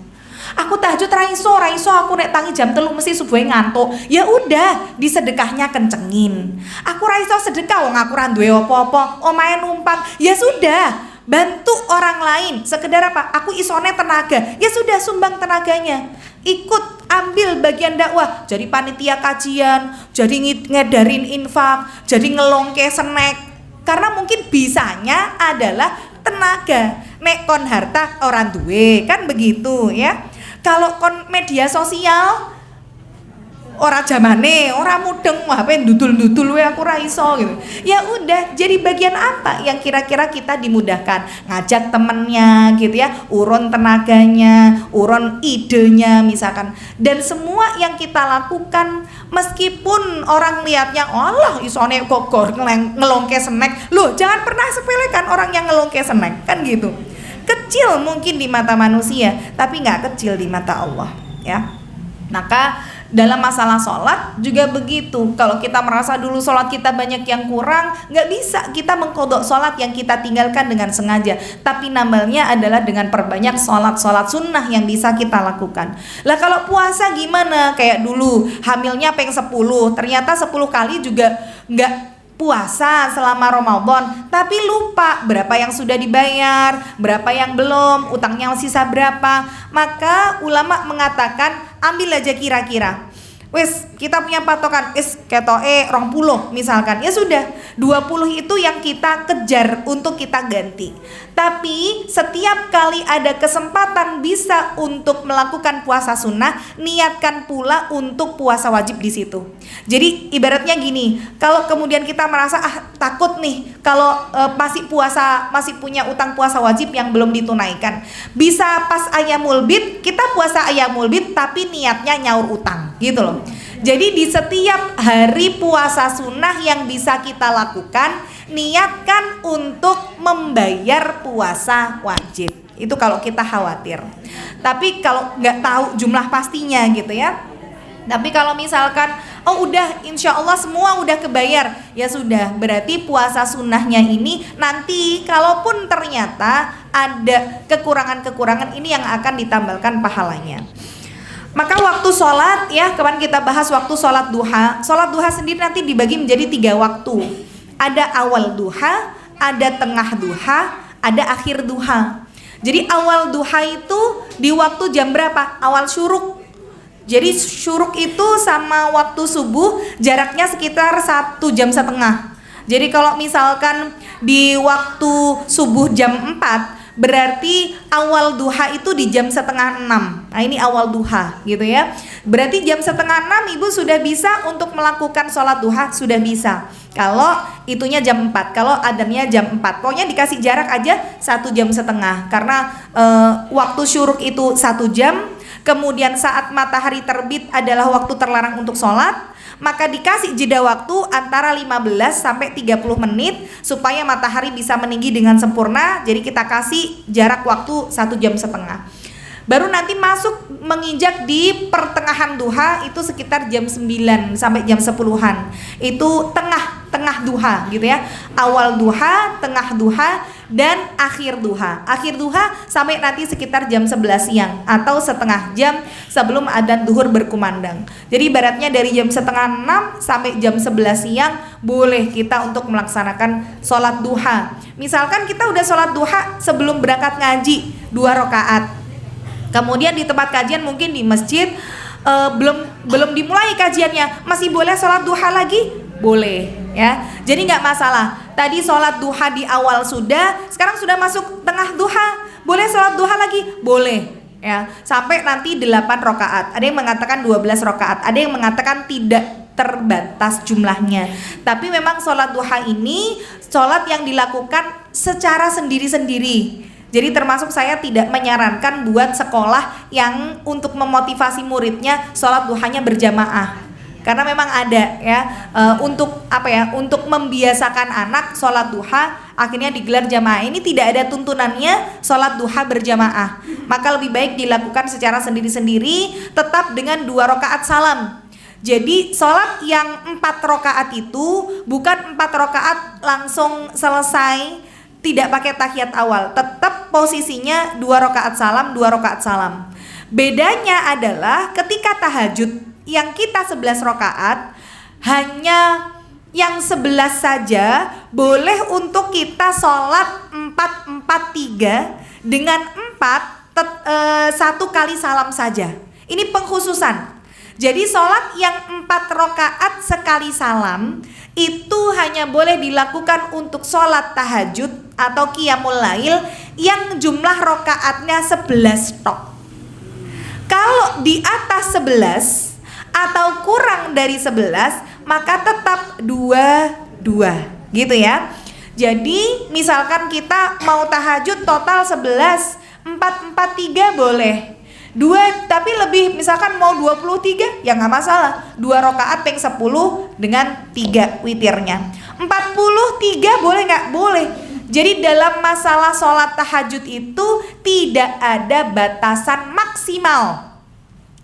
Aku tahajud raiso aku nek tangi jam 3 mesti subuhe ngantuk. Ya udah, disedekahnya kencengin. Aku raiso sedekah wong aku ra duwe apa-apa, omahe numpang. Ya sudah, bantu orang lain. Sekedar apa? Aku isone tenaga. Ya sudah, sumbang tenaganya. Ikut ambil bagian dakwah, jadi panitia kajian, jadi ngedarin infak, jadi ngelongke snack. Karena mungkin bisanya adalah tenaga. Nek kon harta orang duwe, kan begitu ya. Kalau kon media sosial ora zamane, ora mudeng HP ndudul-ndudul we aku ra iso gitu. Ya udah, jadi bagian apa yang kira-kira kita dimudahkan? Ngajak temennya gitu ya, urun tenaganya, urun idenya misalkan. Dan semua yang kita lakukan meskipun orang lihatnya Allah isone kok ngelongke snack. Loh, jangan pernah sepelekan orang yang ngelongke snack, kan gitu. Kecil mungkin di mata manusia, tapi nggak kecil di mata Allah ya. Maka dalam masalah sholat juga begitu. Kalau kita merasa dulu sholat kita banyak yang kurang, nggak bisa kita mengkodok sholat yang kita tinggalkan dengan sengaja. Tapi namanya adalah dengan perbanyak sholat sunnah yang bisa kita lakukan. Lah kalau puasa gimana? Kayak dulu hamilnya peng 10, ternyata 10 kali juga nggak puasa selama Ramadan, tapi lupa berapa yang sudah dibayar, berapa yang belum, utangnya sisa berapa. Maka ulama mengatakan ambil aja kira-kira. Wes, kita punya patokan ketoke 20 misalkan. Ya sudah, 20 itu yang kita kejar untuk kita ganti. Tapi setiap kali ada kesempatan bisa untuk melakukan puasa sunnah, niatkan pula untuk puasa wajib di situ. Jadi ibaratnya gini, kalau kemudian kita merasa takut nih kalau masih punya utang puasa wajib yang belum ditunaikan. Bisa pas ayamul bid kita puasa ayamul bid tapi niatnya nyaur utang, gitu loh. Jadi di setiap hari puasa sunnah yang bisa kita lakukan, niatkan untuk membayar puasa wajib. Itu kalau kita khawatir. Tapi kalau nggak tahu jumlah pastinya gitu ya. Tapi kalau misalkan udah insya Allah semua udah kebayar, ya sudah, berarti puasa sunnahnya ini nanti kalaupun ternyata ada kekurangan-kekurangan ini yang akan ditambahkan pahalanya. Maka waktu sholat ya, kemarin kita bahas waktu sholat duha. Sholat duha sendiri nanti dibagi menjadi 3 waktu. Ada awal duha, ada tengah duha, ada akhir duha. Jadi awal duha itu di waktu jam berapa? Awal syuruk. Jadi syuruk itu sama waktu subuh jaraknya sekitar 1,5 jam. Jadi kalau misalkan di waktu subuh jam 4, berarti awal duha itu di jam 5:30. Nah ini awal duha gitu ya. Berarti jam 5:30 ibu sudah bisa untuk melakukan sholat duha, sudah bisa. Kalau itunya jam 4, kalau adanya jam 4. Pokoknya dikasih jarak aja 1,5 jam. Karena waktu syuruk itu 1 jam. Kemudian saat matahari terbit adalah waktu terlarang untuk sholat. Maka dikasih jeda waktu antara 15 sampai 30 menit supaya matahari bisa meninggi dengan sempurna. Jadi kita kasih jarak waktu 1,5 jam. Baru nanti masuk menginjak di pertengahan duha itu sekitar jam 9 sampai jam 10-an. Itu tengah duha gitu ya. Awal duha, tengah duha, dan akhir duha. Akhir duha sampai nanti sekitar jam 11 siang atau setengah jam sebelum adzan zuhur berkumandang. Jadi ibaratnya dari jam 5:30 sampai jam 11 siang boleh kita untuk melaksanakan sholat duha. Misalkan kita udah sholat duha sebelum berangkat ngaji 2 rakaat. Kemudian di tempat kajian mungkin di masjid belum dimulai kajiannya, masih boleh sholat duha lagi? Boleh ya. Jadi nggak masalah. Tadi sholat duha di awal sudah, sekarang sudah masuk tengah duha, boleh sholat duha lagi? Boleh ya. Sampai nanti 8 rakaat. Ada yang mengatakan 12 rakaat, ada yang mengatakan tidak terbatas jumlahnya. Tapi memang sholat duha ini sholat yang dilakukan secara sendiri-sendiri. Jadi termasuk saya tidak menyarankan buat sekolah yang untuk memotivasi muridnya sholat duhanya berjamaah. Karena memang ada ya untuk apa ya, untuk membiasakan anak sholat duha akhirnya digelar jamaah. Ini tidak ada tuntunannya sholat duha berjamaah, maka lebih baik dilakukan secara sendiri-sendiri, tetap dengan 2 rakaat salam. Jadi sholat yang 4 rakaat itu bukan 4 rakaat langsung selesai, tidak pakai tahiyat awal, tetap posisinya 2 rakaat salam, 2 rakaat salam. Bedanya adalah ketika tahajud yang kita 11 rakaat, hanya yang 11 saja boleh untuk kita sholat 4-4-3 dengan 1 kali salam saja. Ini pengkhususan. Jadi sholat yang 4 rakaat sekali salam itu hanya boleh dilakukan untuk sholat tahajud atau qiyamul lail yang jumlah rakaatnya 11 tok. Kalau di atas 11 atau kurang dari 11 maka tetap 2 gitu ya. Jadi misalkan kita mau tahajud total 11, 4-4-3 boleh. 2 tapi lebih, misalkan mau 23 ya nggak masalah. 2 rakaat peng 10 dengan 3 witirnya. 43 boleh nggak? Boleh. Jadi dalam masalah sholat tahajud itu tidak ada batasan maksimal,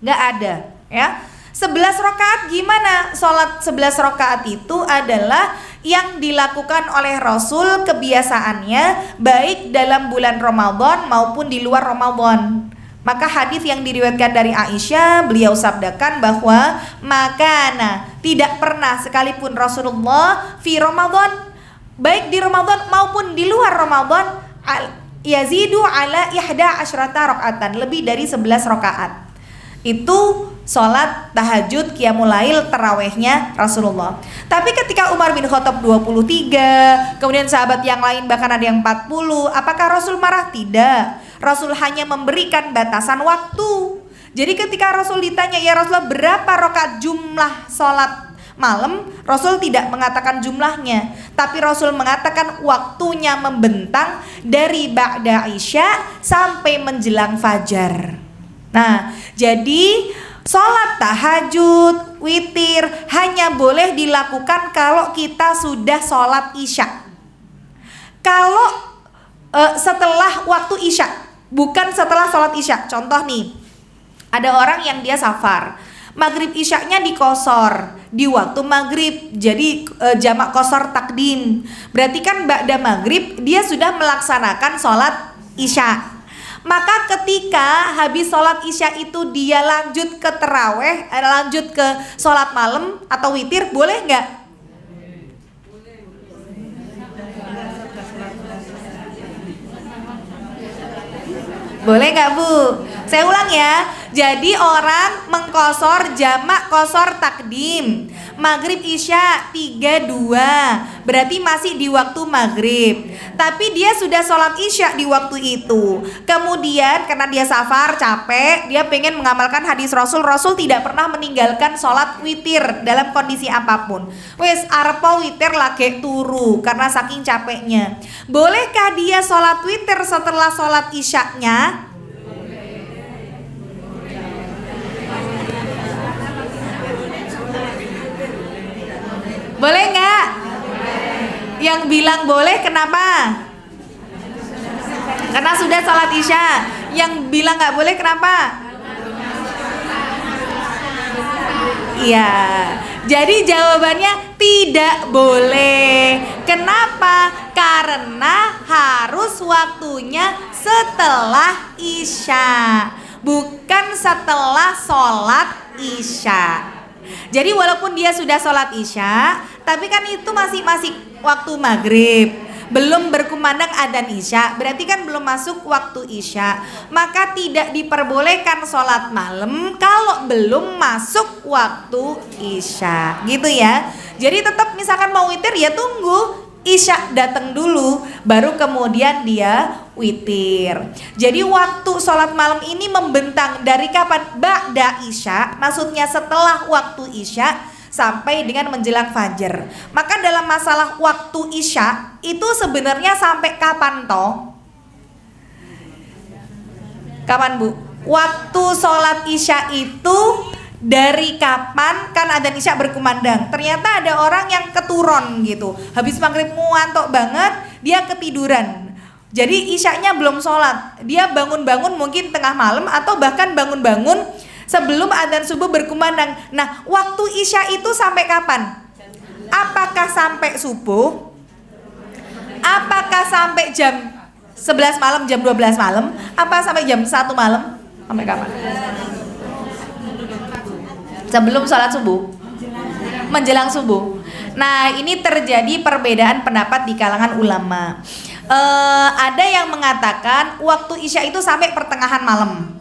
nggak ada ya. 11 rakaat gimana? Sholat 11 rakaat itu adalah yang dilakukan oleh Rasul kebiasaannya baik dalam bulan Ramadan maupun di luar Ramadan. Maka hadis yang diriwayatkan dari Aisyah, beliau sabdakan bahwa makana, tidak pernah sekalipun Rasulullah fi Ramadan, baik di Ramadan maupun di luar Ramadan, yazidu ala 11 rakaatan, lebih dari 11 rakaat. Itu sholat tahajud qiyamul lail tarawehnya Rasulullah. Tapi ketika Umar bin Khattab 23, kemudian sahabat yang lain bahkan ada yang 40, apakah Rasul marah? Tidak. Rasul hanya memberikan batasan waktu. Jadi ketika Rasul ditanya, ya Rasulullah berapa rakaat jumlah sholat malam, Rasul tidak mengatakan jumlahnya, tapi Rasul mengatakan waktunya membentang dari ba'da isya sampai menjelang fajar. Nah, jadi sholat tahajud, witir hanya boleh dilakukan kalau kita sudah sholat isya. Kalau setelah waktu isya, bukan setelah sholat isya. Contoh nih, ada orang yang dia safar, maghrib isyaknya dikosor di waktu maghrib, jadi jamak kosor takdim. Berarti kan ba'da maghrib dia sudah melaksanakan sholat isya. Maka ketika habis sholat isya itu dia lanjut ke teraweh, lanjut ke sholat malam atau witir, boleh nggak? Boleh nggak Bu? Saya ulang ya. Jadi orang mengkosor jamak kosor takdim, maghrib isya 3-2, berarti masih di waktu maghrib. Tapi dia sudah sholat isya di waktu itu. Kemudian karena dia safar capek, dia pengen mengamalkan hadis Rasul. Rasul tidak pernah meninggalkan sholat witir dalam kondisi apapun. Wes arpa witir lagi turu karena saking capeknya. Bolehkah dia sholat witir setelah sholat isyaknya? Boleh nggak? Yang bilang boleh kenapa? Karena sudah sholat isya. Yang bilang nggak boleh kenapa? Iya. Jadi jawabannya tidak boleh. Kenapa? Karena harus waktunya setelah isya, bukan setelah sholat isya. Jadi walaupun dia sudah sholat isya, tapi kan itu masih waktu maghrib, belum berkumandang adzan isya, berarti kan belum masuk waktu isya. Maka tidak diperbolehkan sholat malam kalau belum masuk waktu isya, gitu ya. Jadi tetap misalkan mau witir ya tunggu isya datang dulu, baru kemudian dia witir. Jadi waktu sholat malam ini membentang dari kapan? Ba'da isya, maksudnya setelah waktu isya sampai dengan menjelang fajar. Maka dalam masalah waktu isya itu sebenarnya sampai kapan toh? Kapan Bu? Waktu sholat isya itu dari kapan kan adzan isya berkumandang. Ternyata ada orang yang keturun gitu. Habis maghrib ngantuk banget, dia ketiduran. Jadi isyanya belum sholat. Dia bangun-bangun mungkin tengah malam atau bahkan bangun-bangun sebelum adzan subuh berkumandang. Nah, waktu isya itu sampai kapan? Apakah sampai subuh? Apakah sampai jam 11 malam, jam 12 malam? Apa sampai jam 1 malam? Sampai kapan? Sebelum sholat subuh, menjelang subuh. Nah, ini terjadi perbedaan pendapat di kalangan ulama. Ada yang mengatakan waktu isya itu sampai pertengahan malam.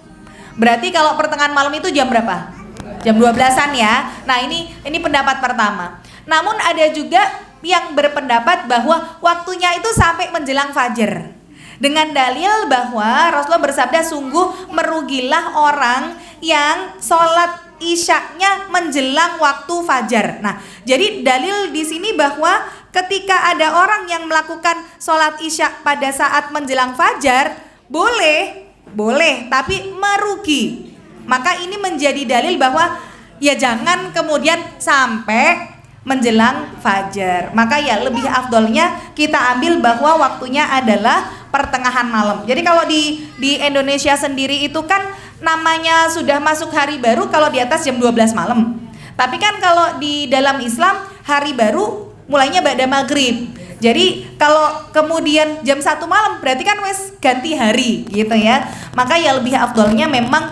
Berarti kalau pertengahan malam itu jam berapa? Jam 12-an ya. Nah, ini pendapat pertama. Namun ada juga yang berpendapat bahwa waktunya itu sampai menjelang fajar. Dengan dalil bahwa Rasulullah bersabda, sungguh merugilah orang yang sholat isyaknya menjelang waktu fajar. Nah, jadi dalil di sini bahwa ketika ada orang yang melakukan sholat isyak pada saat menjelang fajar, boleh, tapi merugi. Maka ini menjadi dalil bahwa ya jangan kemudian sampai menjelang fajar. Maka ya lebih afdolnya kita ambil bahwa waktunya adalah pertengahan malam. Jadi kalau di Indonesia sendiri itu kan namanya sudah masuk hari baru kalau di atas jam 12 malam. Tapi kan kalau di dalam Islam hari baru mulainya ba'da maghrib. Jadi kalau kemudian jam 1 malam berarti kan wes ganti hari gitu ya. Maka ya lebih afdolnya memang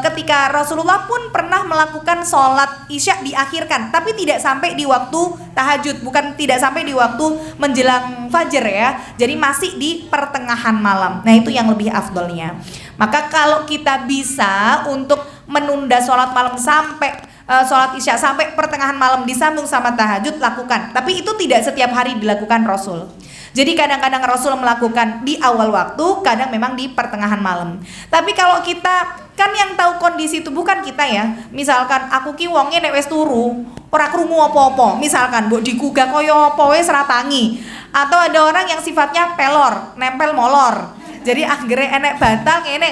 ketika Rasulullah pun pernah melakukan sholat isya diakhirkan, tapi tidak sampai di waktu tahajud, bukan tidak sampai di waktu menjelang fajar ya. Jadi masih di pertengahan malam. Nah, itu yang lebih afdolnya. Maka kalau kita bisa untuk menunda sholat malam sampai sholat isya sampai pertengahan malam disambung sama tahajud, lakukan. Tapi itu tidak setiap hari dilakukan Rasul. Jadi kadang-kadang Rasul melakukan di awal waktu, kadang memang di pertengahan malam. Tapi kalau kita kan yang tahu kondisi tubuh kan kita ya. Misalkan aku ki wonge nek wis turu ora krungu apa-apa. Misalkan mbok digugah kaya apa wis ra tangi. Atau ada orang yang sifatnya pelor, nempel molor. Jadi anggere enek batal ngene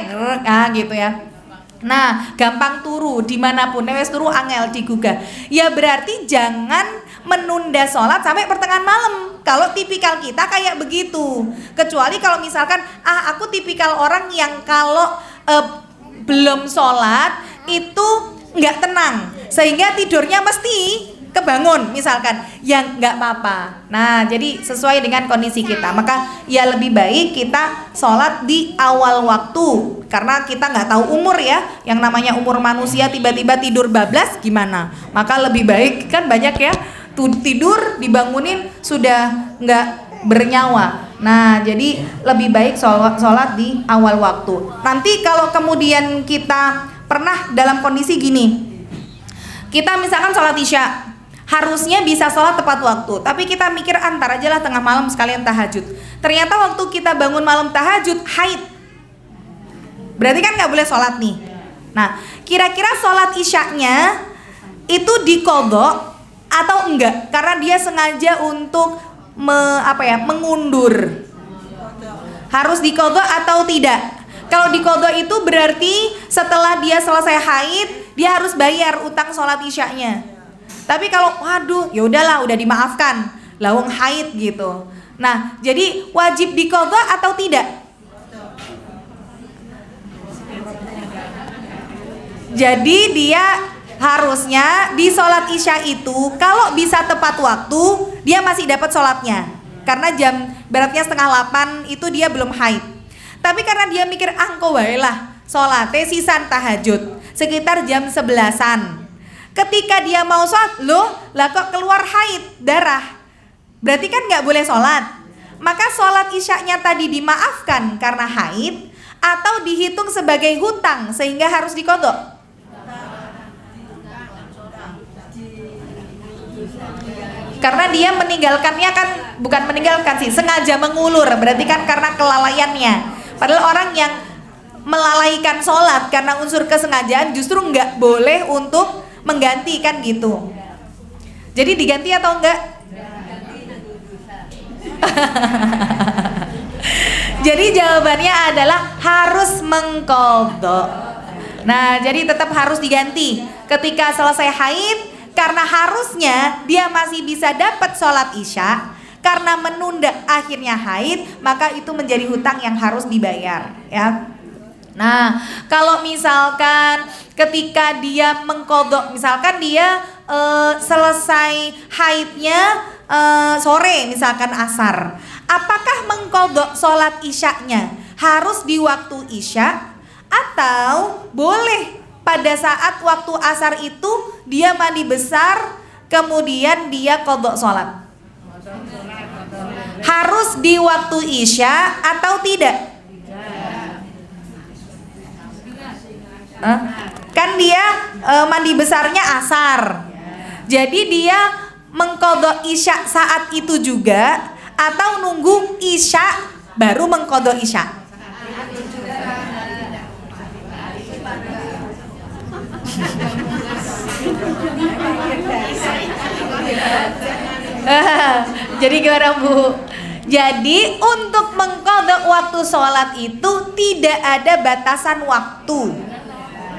gitu ya. Nah, gampang turu dimanapun, wes turu angel digugah. Ya berarti jangan menunda sholat sampai pertengahan malam. Kalau tipikal kita kayak begitu. Kecuali kalau misalkan, aku tipikal orang yang kalau belum sholat itu nggak tenang, sehingga tidurnya mesti kebangun misalkan, yang nggak apa-apa. Nah, jadi sesuai dengan kondisi kita, maka ya lebih baik kita sholat di awal waktu, karena kita nggak tahu umur ya, yang namanya umur manusia tiba-tiba tidur bablas gimana. Maka lebih baik kan banyak ya tidur dibangunin sudah nggak bernyawa. Nah, jadi lebih baik sholat di awal waktu. Nanti kalau kemudian kita pernah dalam kondisi gini, kita misalkan sholat isya harusnya bisa sholat tepat waktu, tapi kita mikir antar aja lah tengah malam sekalian tahajud. Ternyata waktu kita bangun malam tahajud haid, berarti kan nggak boleh sholat nih. Nah, kira-kira sholat isyaknya itu diqadha atau enggak? Karena dia sengaja untuk mengundur. Harus diqadha atau tidak? Kalau diqadha itu berarti setelah dia selesai haid, dia harus bayar utang sholat isyaknya. Tapi kalau waduh, ya udahlah, udah dimaafkan, lawang haid gitu. Nah, jadi wajib diqadha atau tidak? Jadi dia harusnya di sholat isya itu kalau bisa tepat waktu dia masih dapat sholatnya, karena jam beratnya 7:30 itu dia belum haid. Tapi karena dia mikir engko wae lah sholatnya sisan tahajud sekitar jam 11-an. Ketika dia mau sholat, lah kok keluar haid, darah, berarti kan nggak boleh sholat. Maka sholat isyaknya tadi dimaafkan karena haid atau dihitung sebagai hutang sehingga harus diqadha? Karena dia meninggalkannya kan, bukan meninggalkan sih, sengaja mengulur, berarti kan karena kelalaiannya. Padahal orang yang melalaikan sholat karena unsur kesengajaan justru nggak boleh untuk mengganti kan gitu. Jadi diganti atau enggak? Jadi jawabannya adalah harus mengqadha. Nah, jadi tetap harus diganti ketika selesai haid, karena harusnya dia masih bisa dapat sholat isya, karena menunda akhirnya haid, maka itu menjadi hutang yang harus dibayar, ya. Nah, kalau misalkan ketika dia mengqadha, misalkan dia selesai haidnya sore, misalkan asar, apakah mengqadha sholat isyanya harus di waktu isya? Atau boleh pada saat waktu asar itu dia mandi besar kemudian dia qadha sholat? Harus di waktu isya atau tidak? Kan dia mandi besarnya asar, jadi dia mengqadha isya saat itu juga atau nunggu isya baru mengqadha isya? Jadi gimana Bu? Jadi untuk mengqadha waktu sholat itu tidak ada batasan waktu,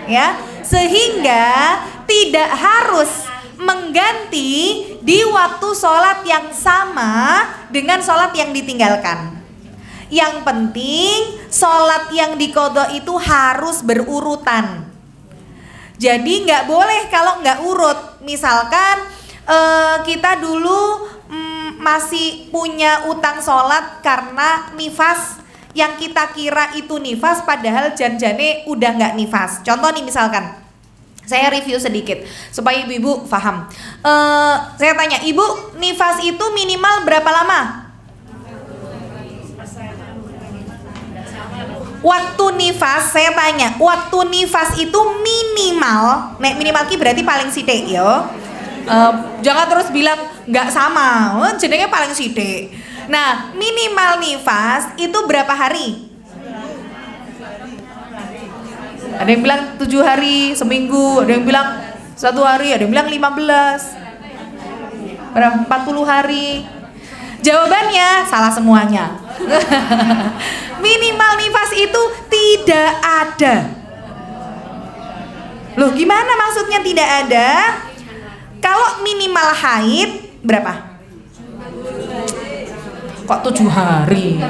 ya, sehingga tidak harus mengganti di waktu sholat yang sama dengan sholat yang ditinggalkan. Yang penting sholat yang diqadha itu harus berurutan. Jadi nggak boleh kalau nggak urut. Misalkan kita dulu masih punya utang sholat karena nifas, yang kita kira itu nifas padahal janjane udah nggak nifas. Contoh nih, misalkan saya review sedikit supaya ibu-ibu paham. Saya tanya, ibu, nifas itu minimal berapa lama? Waktu nifas, saya tanya, waktu nifas itu minimal, minimal ki berarti paling sithik ya. Jangan terus bilang nggak sama, jenenge paling sithik. Nah, minimal nifas itu berapa hari? Ada yang bilang 7 hari, seminggu, ada yang bilang 1 hari, ada yang bilang 15, berapa? 40 hari. Jawabannya salah semuanya. Minimal nifas itu tidak ada. Loh, gimana maksudnya tidak ada? Kalau minimal haid berapa? Kok 7 hari?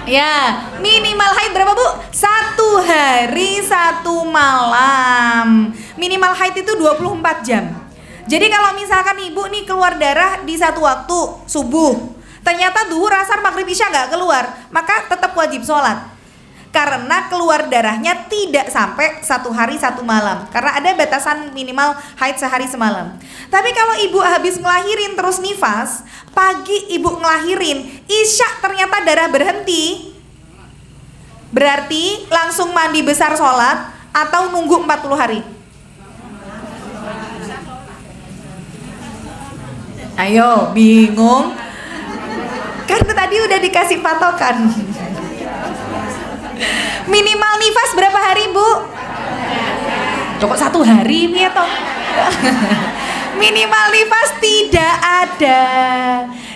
Ya, minimal haid berapa Bu? 1 hari 1 malam. Minimal haid itu 24 jam. Jadi kalau misalkan ibu nih keluar darah di satu waktu subuh, ternyata duhur, asar, maghrib, isya nggak keluar, maka tetap wajib sholat. Karena keluar darahnya tidak sampai 1 hari 1 malam, karena ada batasan minimal haid sehari semalam. Tapi kalau ibu habis ngelahirin terus nifas, pagi ibu ngelahirin, isya ternyata darah berhenti, berarti langsung mandi besar sholat atau nunggu 40 hari? Ayo, bingung? Karena tadi udah dikasih patokan. Minimal nifas berapa hari Bu? Kok 1 hari ini ya toh? Minimal nifas tidak ada.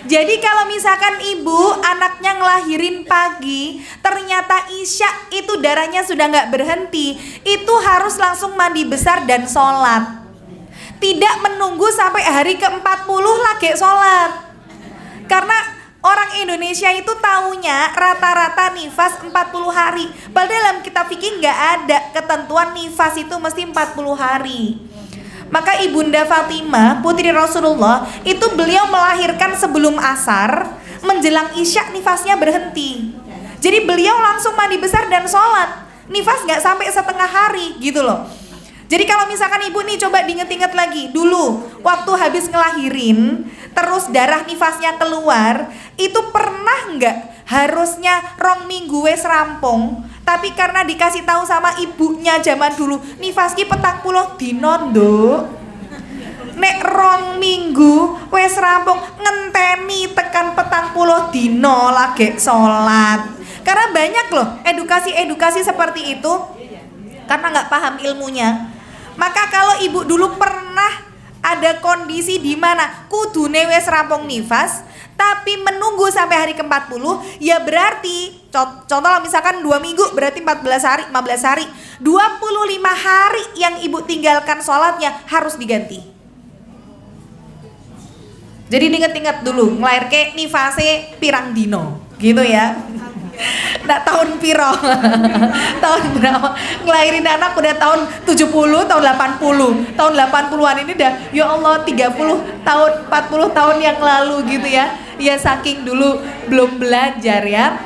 Jadi kalau misalkan ibu anaknya ngelahirin pagi, ternyata isya itu darahnya sudah nggak berhenti, itu harus langsung mandi besar dan sholat. Tidak menunggu sampai hari ke-40 lagi sholat. Karena orang Indonesia itu taunya rata-rata nifas 40 hari. Padahal dalam kitab fikih nggak ada ketentuan nifas itu mesti 40 hari. Maka Ibunda Fatimah, putri Rasulullah, itu beliau melahirkan sebelum asar, menjelang isya nifasnya berhenti. Jadi beliau langsung mandi besar dan sholat. Nifas nggak sampai setengah hari gitu loh. Jadi kalau misalkan ibu nih coba diinget-inget lagi, dulu waktu habis ngelahirin terus darah nifasnya keluar, itu pernah nggak harusnya 2 minggu wes rampung, tapi karena dikasih tahu sama ibunya zaman dulu, nifaski 40 dino nduk, nek 2 minggu wes rampung, ngenteni tekan 40 dino lagi sholat. Karena banyak loh edukasi-edukasi seperti itu, karena nggak paham ilmunya. Maka kalau ibu dulu pernah ada kondisi di mana kudune wis rampung nifas, tapi menunggu sampai hari ke-40, ya berarti contoh misalkan 2 minggu berarti 14 hari, 15 hari, 25 hari yang ibu tinggalkan sholatnya harus diganti. Jadi diinget-inget dulu, ngelairke nifase pirang dino, gitu ya. Nah, tahun piro? Tahun berapa? Ngelahirin anak udah tahun 70, tahun 80. Tahun 80-an ini udah ya Allah 30 tahun, 40 tahun yang lalu gitu ya. Ya saking dulu belum belajar ya.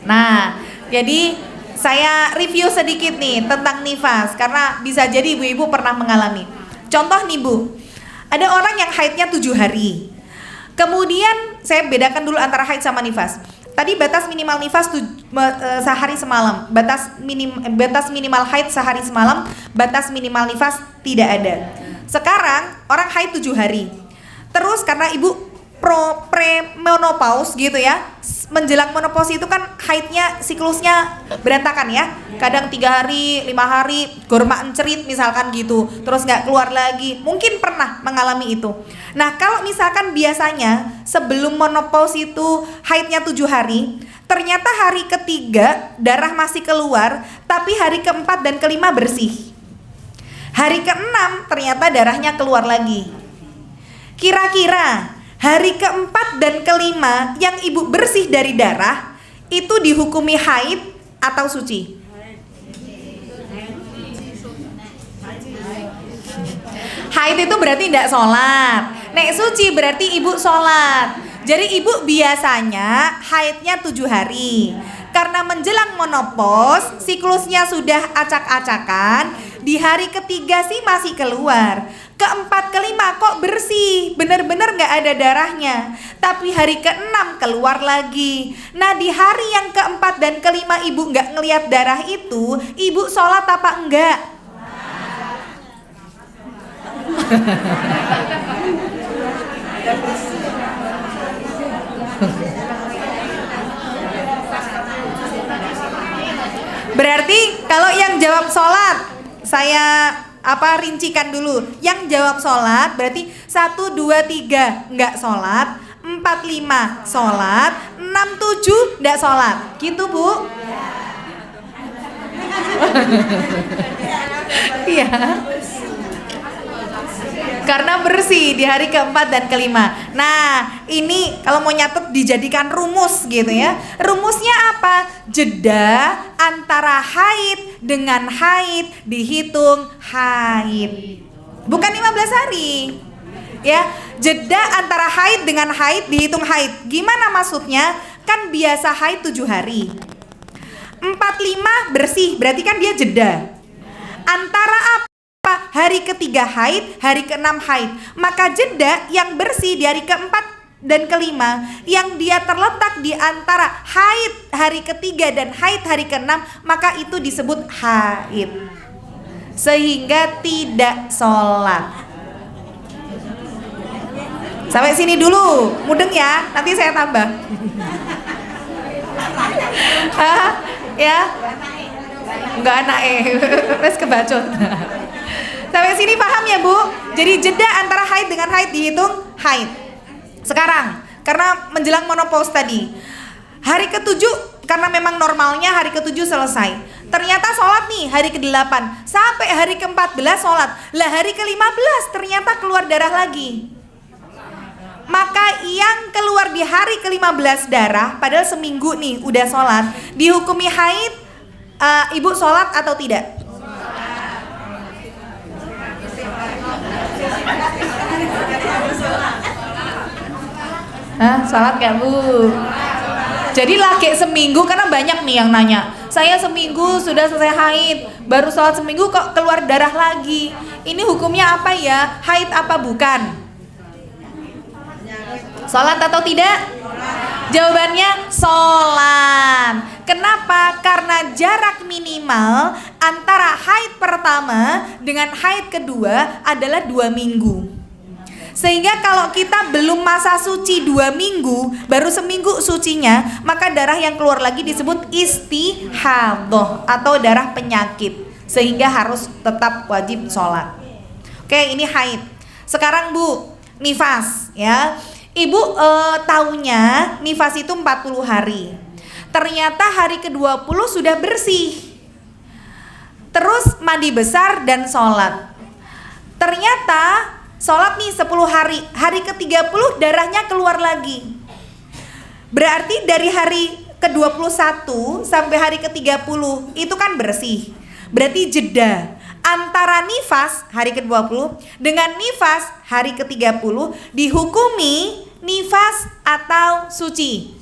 Nah, jadi saya review sedikit nih tentang nifas karena bisa jadi ibu-ibu pernah mengalami. Contoh nih Bu, ada orang yang haidnya 7 hari. Kemudian saya bedakan dulu antara haid sama nifas. Tadi batas minimal nifas sehari semalam, batas minimal haid sehari semalam, batas minimal nifas tidak ada. Sekarang orang haid 7 hari. Terus karena ibu pre-menopause gitu ya, menjelang menopause itu kan haidnya siklusnya berantakan ya. Kadang 3 hari, 5 hari, gorma encerit misalkan gitu, terus nggak keluar lagi. Mungkin pernah mengalami itu. Nah kalau misalkan biasanya sebelum menopause itu haidnya 7 hari, ternyata hari ketiga darah masih keluar, tapi hari keempat dan kelima bersih. Hari keenam ternyata darahnya keluar lagi. Kira-kira hari keempat dan kelima yang ibu bersih dari darah itu dihukumi haid atau suci? Haid itu berarti tidak sholat. Nek suci berarti ibu sholat. Jadi ibu biasanya haidnya 7 hari. Karena menjelang menopause, siklusnya sudah acak-acakan, di hari ketiga sih masih keluar. Keempat, kelima kok bersih, bener-bener gak ada darahnya. Tapi hari keenam keluar lagi. Nah di hari yang keempat dan kelima ibu gak ngelihat darah itu, ibu sholat apa enggak? Berarti kalau yang jawab sholat, saya rincikan dulu. Yang jawab sholat berarti 1, 2, 3 enggak sholat, 4, 5 sholat, 6, 7 enggak sholat. Gitu Bu? Iya. Karena bersih di hari keempat dan kelima. Nah ini kalau mau nyatet dijadikan rumus gitu ya. Rumusnya apa? Jeda antara haid dengan haid dihitung haid. Bukan 15 hari ya. Jeda antara haid dengan haid dihitung haid. Gimana maksudnya? Kan biasa haid 7 hari, 4, 5 bersih, berarti kan dia jeda antara apa? Hari ketiga haid, hari keenam haid. Maka jeda yang bersih di hari keempat dan kelima, yang dia terletak di antara haid hari ketiga dan haid hari keenam, maka itu disebut haid. Sehingga tidak sholat. Sampai sini dulu, mudeng ya, nanti saya tambah. Ya, nggak anak wes kebacot. Sampai sini paham ya Bu? Jadi jeda antara haid dengan haid dihitung haid. Sekarang karena menjelang menopause tadi, hari ke-7 karena memang normalnya hari ke-7 selesai. Ternyata sholat nih hari ke-8 sampai hari ke-14 sholat. Lah hari ke-15 ternyata keluar darah lagi. Maka yang keluar di hari ke-15 darah, padahal seminggu nih udah sholat, dihukumi haid. Ibu sholat atau tidak? Sholat gak Bu? Jadi laki seminggu, karena banyak nih yang nanya, saya seminggu sudah selesai haid, baru sholat seminggu kok keluar darah lagi. Ini hukumnya apa ya? Haid apa bukan? Sholat atau tidak? Jawabannya sholat. Kenapa? Karena jarak minimal antara haid pertama dengan haid kedua adalah 2 minggu. Sehingga kalau kita belum masa suci 2 minggu, baru seminggu sucinya, maka darah yang keluar lagi disebut istihadhah atau darah penyakit. Sehingga harus tetap wajib sholat. Oke, ini haid. Sekarang Bu, nifas ya. Ibu taunya nifas itu 40 hari. Ternyata hari ke-20 sudah bersih. Terus mandi besar dan sholat. Ternyata sholat nih 10 hari. Hari ke-30 darahnya keluar lagi. Berarti dari hari ke-21 sampai hari ke-30 itu kan bersih. Berarti jeda antara nifas hari ke-20 dengan nifas hari ke-30 dihukumi nifas atau suci?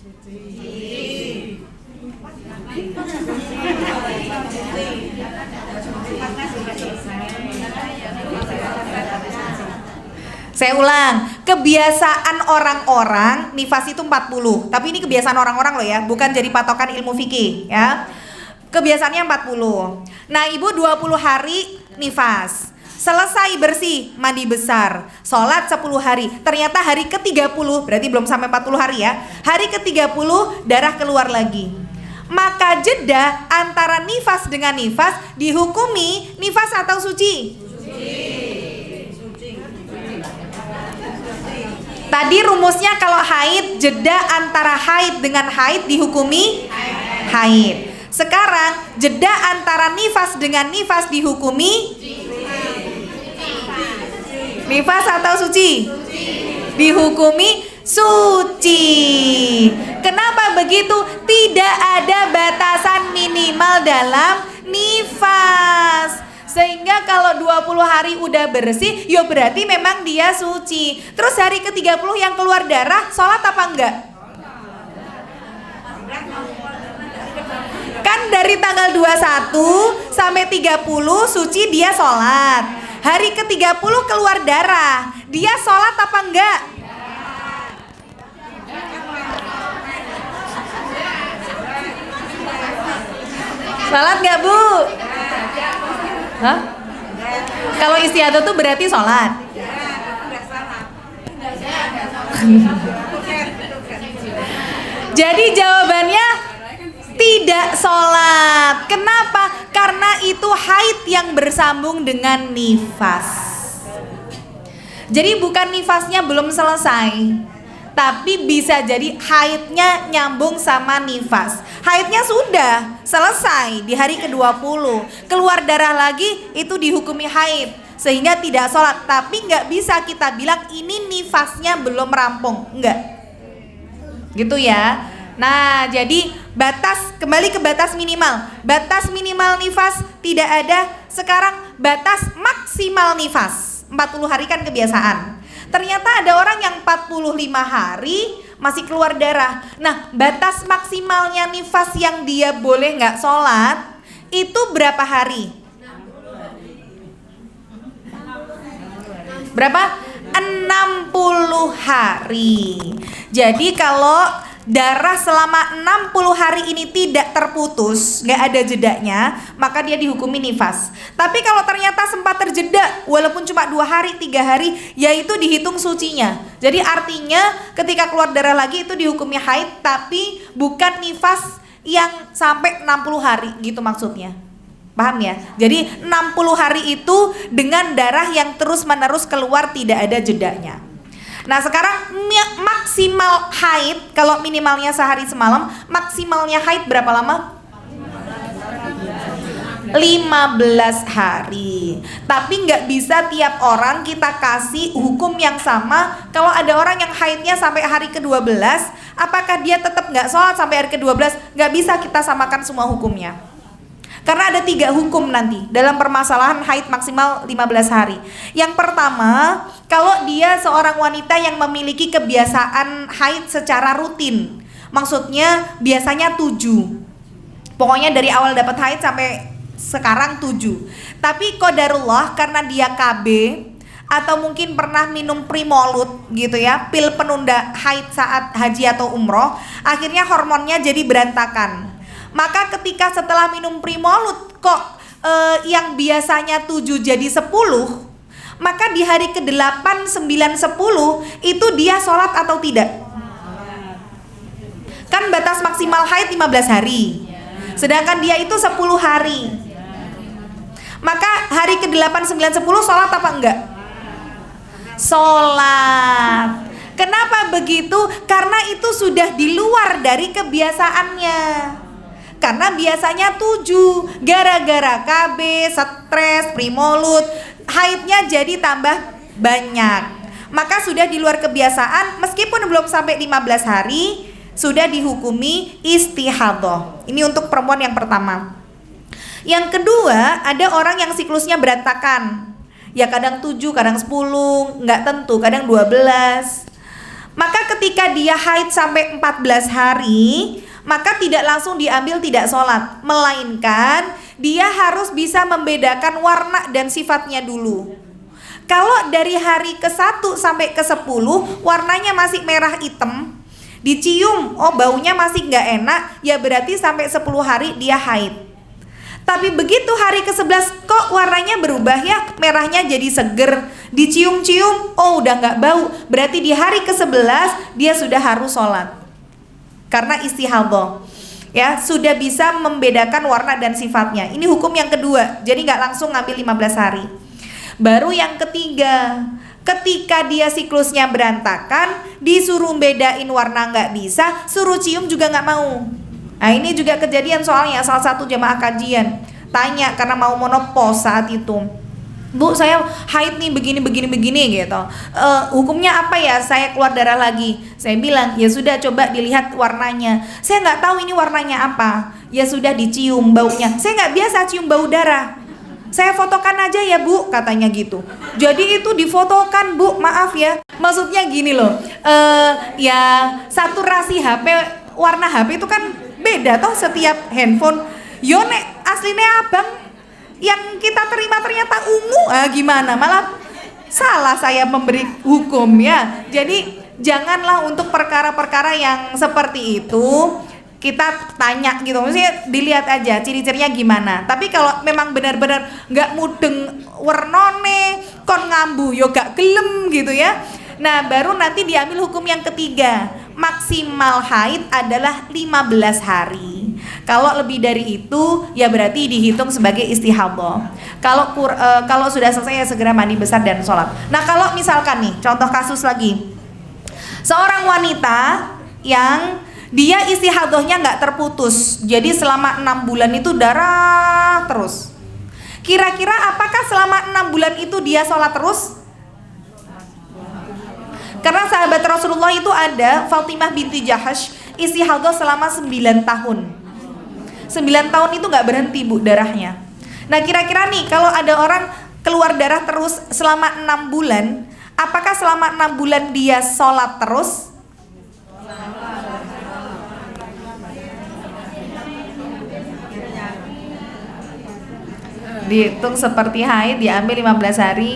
Saya ulang, kebiasaan orang-orang nifas itu 40. Tapi ini kebiasaan orang-orang loh ya, bukan jadi patokan ilmu fikih ya. Kebiasaannya 40. Nah, Ibu 20 hari nifas. Selesai bersih, mandi besar, sholat 10 hari. Ternyata hari ke-30, berarti belum sampai 40 hari ya. Hari ke-30 darah keluar lagi. Maka jeda antara nifas dengan nifas dihukumi nifas atau suci? Tadi rumusnya kalau haid, jeda antara haid dengan haid dihukumi haid. Sekarang jeda antara nifas dengan nifas dihukumi nifas atau suci? Dihukumi suci. Kenapa begitu? Tidak ada batasan minimal dalam nifas. Sehingga kalau 20 hari udah bersih, ya berarti memang dia suci. Terus hari ke-30 yang keluar darah, sholat apa enggak? Kan dari tanggal 21 sampai 30 suci dia sholat. Hari ke-30 keluar darah, dia sholat apa enggak? Sholat enggak, Bu? Hah? Kalau istiadah tuh berarti sholat. Jadi jawabannya tidak sholat. Kenapa? Karena itu haid yang bersambung dengan nifas. Jadi bukan nifasnya belum selesai, tapi bisa jadi haidnya nyambung sama nifas. Haidnya sudah selesai di hari ke-20, keluar darah lagi, itu dihukumi haid, sehingga tidak sholat. Tapi nggak bisa kita bilang ini nifasnya belum rampung, enggak gitu ya. Nah, jadi batas, kembali ke batas minimal. Batas minimal nifas tidak ada. Sekarang batas maksimal nifas, 40 hari kan kebiasaan. Ternyata ada orang yang 45 hari masih keluar darah. Nah, batas maksimalnya nifas yang dia boleh nggak sholat itu berapa hari? Berapa? 60 hari. Jadi kalau darah selama 60 hari ini tidak terputus, nggak ada jedanya, maka dia dihukumi nifas. Tapi kalau ternyata sempat terjeda, walaupun cuma 2 hari, 3 hari, yaitu dihitung sucinya. Jadi artinya ketika keluar darah lagi itu dihukumi haid, tapi bukan nifas yang sampai 60 hari gitu maksudnya. Paham ya? Jadi 60 hari itu dengan darah yang terus menerus keluar tidak ada jedanya. Nah sekarang maksimal haid, kalau minimalnya sehari semalam, maksimalnya haid berapa lama? 15 hari. Tapi nggak bisa tiap orang kita kasih hukum yang sama. Kalau ada orang yang haidnya sampai hari ke-12, apakah dia tetap nggak sholat sampai hari ke-12? Nggak bisa kita samakan semua hukumnya. Karena ada 3 hukum nanti dalam permasalahan haid maksimal 15 hari. Yang pertama, kalau dia seorang wanita yang memiliki kebiasaan haid secara rutin, maksudnya biasanya 7, pokoknya dari awal dapat haid sampai sekarang 7. Tapi qadarullah karena dia KB atau mungkin pernah minum Primolut gitu ya, pil penunda haid saat haji atau umroh, akhirnya hormonnya jadi berantakan. Maka ketika setelah minum Primolut kok yang biasanya 7 jadi 10, maka di hari ke-8, 9, 10 itu dia sholat atau tidak? Kan batas maksimal haid 15 hari, sedangkan dia itu 10 hari. Maka hari ke-8, 9, 10 sholat apa enggak? Sholat. Kenapa begitu? Karena itu sudah di luar dari kebiasaannya. Karena biasanya 7, gara-gara KB, stres, primolut, haidnya jadi tambah banyak. Maka sudah di luar kebiasaan, meskipun belum sampai 15 hari, sudah dihukumi istihadhah. Ini untuk perempuan yang pertama. Yang kedua, ada orang yang siklusnya berantakan. Ya kadang 7, kadang 10, nggak tentu, kadang 12. Maka ketika dia haid sampai 14 hari, maka tidak langsung diambil tidak sholat, melainkan dia harus bisa membedakan warna dan sifatnya dulu. Kalau dari hari ke-1 sampai ke-10 warnanya masih merah hitam, dicium, oh baunya masih nggak enak, ya berarti sampai 10 hari dia haid. Tapi begitu hari ke-11 kok warnanya berubah ya, merahnya jadi seger, dicium-cium, oh udah nggak bau, berarti di hari ke-11 dia sudah harus sholat. Karena istihadhah, ya sudah bisa membedakan warna dan sifatnya. Ini hukum yang kedua, jadi nggak langsung ngambil 15 hari. Baru yang ketiga, ketika dia siklusnya berantakan, disuruh bedain warna nggak bisa, suruh cium juga nggak mau. Nah ini juga kejadian soalnya salah satu jamaah kajian tanya karena mau monopause saat itu, Bu saya haid nih begini gitu, hukumnya apa ya, saya keluar darah lagi. Saya bilang ya sudah coba dilihat warnanya, saya nggak tahu ini warnanya apa. Ya sudah dicium baunya, saya nggak biasa cium bau darah, saya fotokan aja ya Bu, katanya gitu. Jadi itu difotokan Bu, maaf ya, maksudnya gini loh, ya saturasi HP, warna HP itu kan beda toh setiap handphone. Yo nek aslinya abang yang kita terima ternyata ungu, gimana, malah salah saya memberi hukum ya. Jadi janganlah untuk perkara-perkara yang seperti itu kita tanya gitu, maksudnya dilihat aja ciri-cirinya gimana. Tapi kalau memang benar-benar nggak mudeng wernone kon ngambu yo gak gelem gitu ya, nah baru nanti diambil hukum yang ketiga. Maksimal haid adalah 15 hari. Kalau lebih dari itu ya berarti dihitung sebagai istihadhah. Kalau sudah selesai ya segera mandi besar dan sholat. Nah kalau misalkan nih contoh kasus lagi, seorang wanita yang dia istihadhahnya nggak terputus, jadi selama 6 bulan itu darah terus. Kira-kira apakah selama 6 bulan itu dia sholat terus? Karena sahabat Rasulullah itu ada Fatimah binti Jahash istihadhah selama 9 tahun. 9 tahun itu gak berhenti Bu darahnya. Nah kira-kira nih kalau ada orang keluar darah terus selama 6 bulan, apakah selama 6 bulan dia sholat terus? Dihitung seperti haid, diambil 15 hari.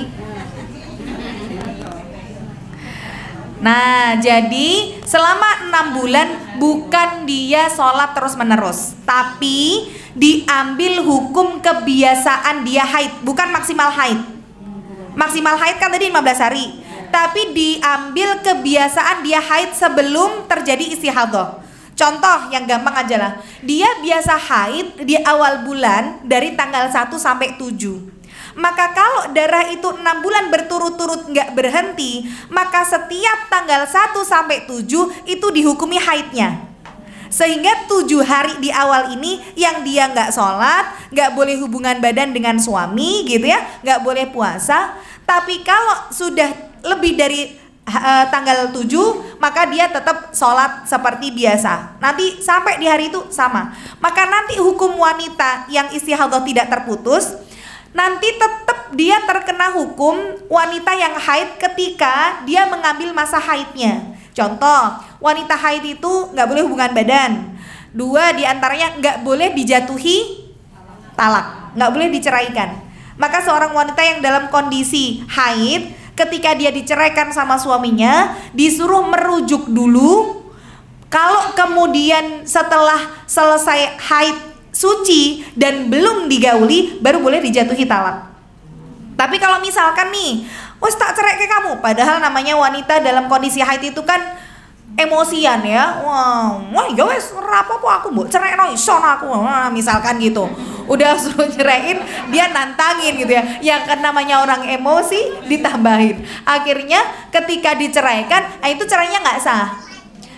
Nah jadi selama 6 bulan bukan dia sholat terus menerus, tapi diambil hukum kebiasaan dia haid, bukan maksimal haid. Maksimal haid kan tadi 15 hari, tapi diambil kebiasaan dia haid sebelum terjadi istihadhah. Contoh yang gampang aja lah, dia biasa haid di awal bulan dari tanggal 1 sampai 7. Maka kalau darah itu 6 bulan berturut-turut nggak berhenti, maka setiap tanggal 1 sampai 7 itu dihukumi haidnya. Sehingga 7 hari di awal ini yang dia nggak sholat, nggak boleh hubungan badan dengan suami gitu ya, nggak boleh puasa. Tapi kalau sudah lebih dari tanggal 7, maka dia tetap sholat seperti biasa. Nanti sampai di hari itu sama. Maka nanti hukum wanita yang istihadhah tidak terputus, nanti tetap dia terkena hukum wanita yang haid ketika dia mengambil masa haidnya. Contoh, wanita haid itu nggak boleh hubungan badan. 2 diantaranya nggak boleh dijatuhi talak, nggak boleh diceraikan. Maka seorang wanita yang dalam kondisi haid, ketika dia diceraikan sama suaminya, disuruh merujuk dulu. Kalau kemudian setelah selesai haid suci dan belum digauli, baru boleh dijatuhi talak. Tapi kalau misalkan nih, wes tak cerai ke kamu, padahal namanya wanita dalam kondisi haid itu kan emosian ya, wah ya wes rapopo aku mbok cerai no ison aku, misalkan gitu. udah suruh nyerahin dia nantangin gitu ya. Yang kan namanya orang emosi ditambahin. Akhirnya ketika diceraikan, itu cerainya nggak sah.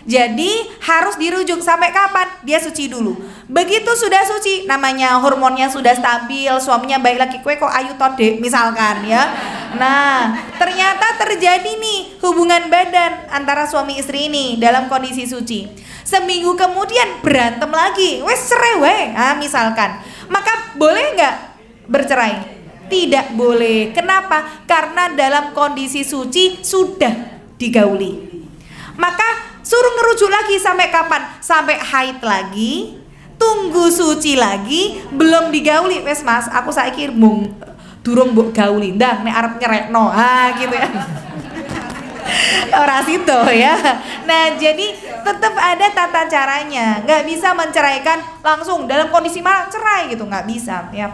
Jadi harus dirujuk sampai kapan? Dia suci dulu. Begitu sudah suci, namanya hormonnya sudah stabil, suaminya baik lagi, kue kok ayu tode misalkan ya. Nah, ternyata terjadi nih hubungan badan antara suami istri ini dalam kondisi suci. Seminggu kemudian berantem lagi, wes cerai we, misalkan. Maka boleh nggak bercerai? Tidak boleh. Kenapa? Karena dalam kondisi suci sudah digauli. Maka suruh ngerujuk lagi sampai kapan? Sampai haid lagi, tunggu suci lagi, belum digauli. Wes mas, aku saiki mung durung mbok gauli, ndang nek arep nyerekno. Gitu ya. Ora situ ya. Nah, jadi tetap ada tata caranya. Nggak bisa menceraikan langsung dalam kondisi marah cerai gitu, nggak bisa ya.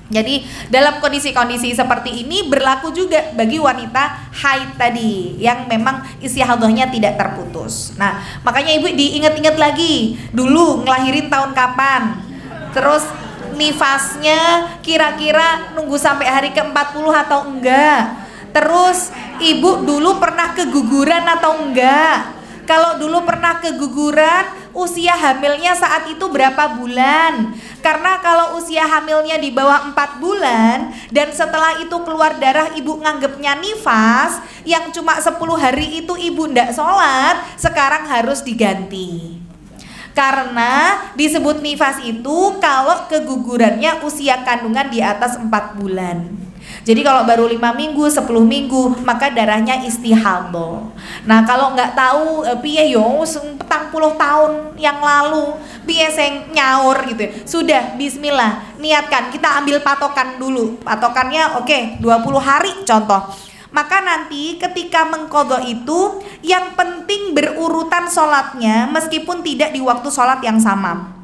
Jadi dalam kondisi-kondisi seperti ini berlaku juga bagi wanita haid tadi yang memang istihadahnya tidak terputus. Nah, makanya ibu diingat-ingat lagi dulu ngelahirin tahun kapan, terus nifasnya kira-kira nunggu sampai hari ke-40 atau enggak, terus ibu dulu pernah keguguran atau enggak. Kalau dulu pernah keguguran, usia hamilnya saat itu berapa bulan? Karena kalau usia hamilnya di bawah 4 bulan dan setelah itu keluar darah ibu nganggepnya nifas, yang cuma 10 hari itu ibu ndak sholat, sekarang harus diganti. Karena disebut nifas itu kalau kegugurannya usia kandungan di atas 4 bulan. Jadi kalau baru 5 minggu, 10 minggu, maka darahnya istihadah. Nah, kalau nggak tahu piye yo 40 tahun yang lalu piye sing nyaur gitu ya. Sudah bismillah, niatkan, kita ambil patokan dulu. Patokannya oke, 20 hari contoh. Maka nanti ketika mengqadha itu yang penting berurutan sholatnya meskipun tidak di waktu sholat yang sama.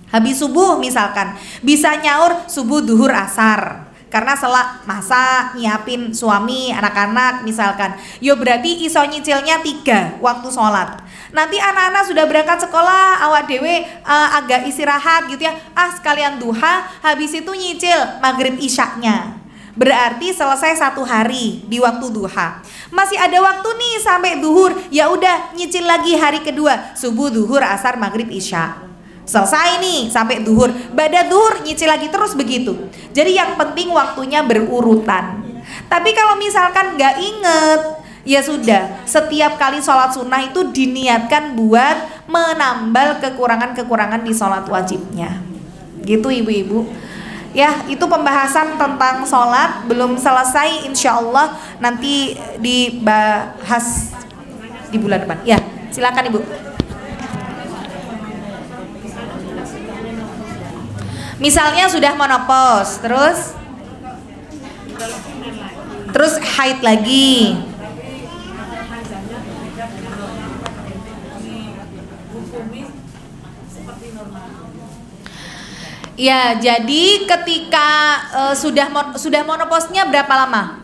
Habis subuh misalkan, bisa nyaur subuh, duhur, asar. Karena selak masak, nyiapin suami, anak-anak misalkan, yo berarti iso nyicilnya 3 waktu sholat. Nanti anak-anak sudah berangkat sekolah, awak dewe agak istirahat gitu ya, sekalian duha, habis itu nyicil maghrib isyaknya. Berarti selesai 1 hari di waktu duha. Masih ada waktu nih sampai duhur, ya udah nyicil lagi hari kedua, subuh, duhur, asar, maghrib, isya. Selesai nih sampai duhur, ba'da duhur nyicil lagi terus begitu. Jadi yang penting waktunya berurutan. Tapi kalau misalkan nggak inget, ya sudah, setiap kali sholat sunnah itu diniatkan buat menambal kekurangan-kekurangan di sholat wajibnya. Gitu ibu-ibu. Ya, itu pembahasan tentang sholat belum selesai, insya Allah nanti dibahas di bulan depan. Ya, silakan ibu. Misalnya sudah menopause, terus haid lagi. Ya, jadi ketika sudah menopausnya berapa lama?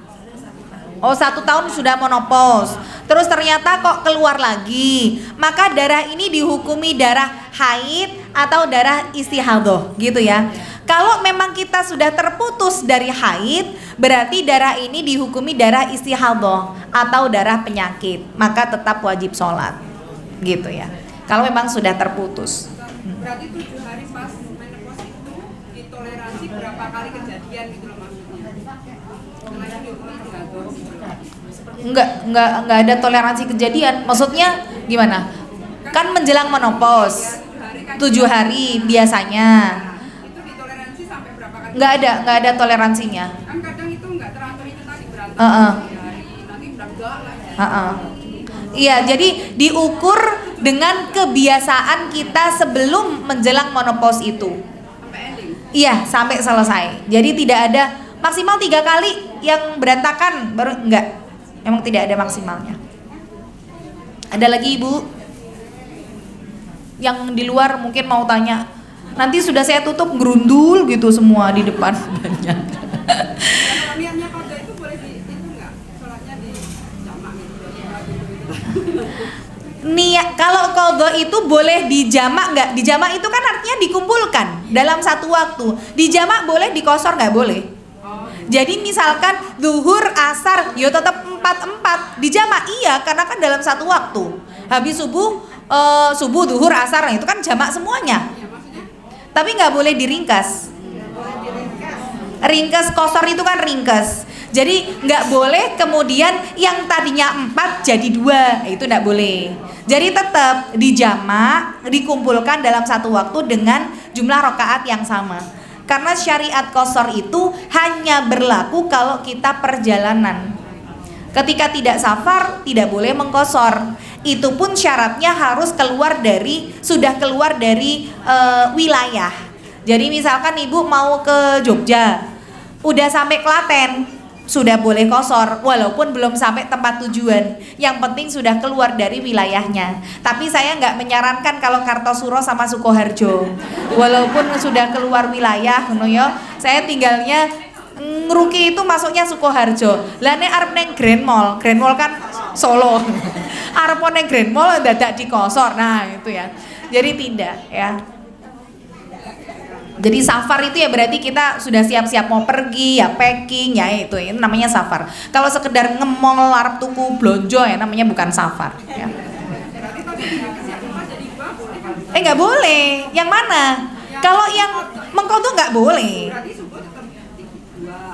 1 tahun sudah menopause. Terus ternyata kok keluar lagi, maka darah ini dihukumi darah haid atau darah istihadah gitu ya. Kalau memang kita sudah terputus dari haid, berarti darah ini dihukumi darah istihadah atau darah penyakit, maka tetap wajib sholat gitu ya. Kalau memang sudah terputus. Berarti 7 hari pas menopause itu ditoleransi berapa kali kejadian gitu loh maksudnya. Enggak ada toleransi kejadian. Maksudnya gimana? Kan menjelang menopause 7 hari biasanya. Itu ditoleransi sampai berapa kali? Enggak ada toleransinya. Kan kadang itu enggak teratur itu tadi berantem hari, nanti enggak lah. Iya, jadi diukur dengan kebiasaan kita sebelum menjelang menopause itu. Sampai ending. Iya, sampai selesai. Jadi tidak ada maksimal 3 kali yang berantakan baru enggak. Memang tidak ada maksimalnya. Ada lagi ibu yang di luar mungkin mau tanya. Nanti sudah saya tutup gerundul gitu semua di depan banyak. Kalau niatnya qadha itu boleh itu enggak? Sholatnya di jamak gitu. Niat kalau qadha itu boleh dijamak enggak? Dijamak itu kan artinya dikumpulkan. dalam satu waktu. Di jamak boleh, di qashar nggak boleh. Jadi misalkan zuhur, asar, yo tetap 4 di jamak iya, karena kan dalam satu waktu. Habis subuh, subuh, zuhur, asar, itu kan jamak semuanya. Tapi nggak boleh diringkas. Ringkas qashar itu kan ringkas. Jadi nggak boleh kemudian yang tadinya 4 jadi 2, itu nggak boleh. Jadi tetap dijamak, dikumpulkan dalam satu waktu dengan jumlah rakaat yang sama. Karena syariat qashar itu hanya berlaku kalau kita perjalanan. Ketika tidak safar, tidak boleh mengqashar. Itu pun syaratnya harus sudah keluar dari wilayah. Jadi misalkan ibu mau ke Jogja, udah sampai Klaten, sudah boleh qashar walaupun belum sampai tempat tujuan. Yang penting sudah keluar dari wilayahnya. Tapi saya nggak menyarankan kalau Kartosuro sama Sukoharjo. Walaupun sudah keluar wilayah, saya tinggalnya Ngeruki itu masuknya Sukoharjo. Lah nek arep neng Grand Mall kan Solo. Arep neng Grand Mall dadak di qashar. Nah, itu ya. Jadi tidak ya. Jadi safar itu ya berarti kita sudah siap-siap mau pergi, ya packing, ya itu namanya safar. Kalau sekedar ngemol arep tuku blonjo ya namanya bukan safar ya. Nggak boleh. Yang mana? Kalau yang mengqadha nggak boleh.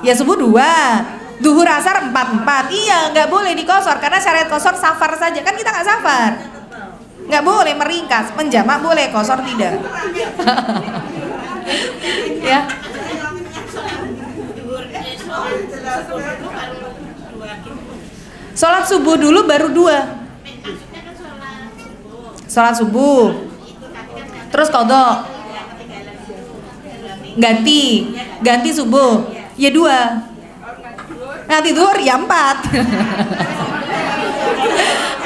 Ya subuh 2, zuhur, asar 4. Iya, nggak boleh di qashar karena syariat qashar safar saja. Kan kita nggak safar. Nggak boleh meringkas, menjamak boleh, qashar tidak. Ya. Sholat subuh dulu baru 2. Sholat subuh, terus qadha, ganti subuh, ya 2. Nanti zuhur ya 4.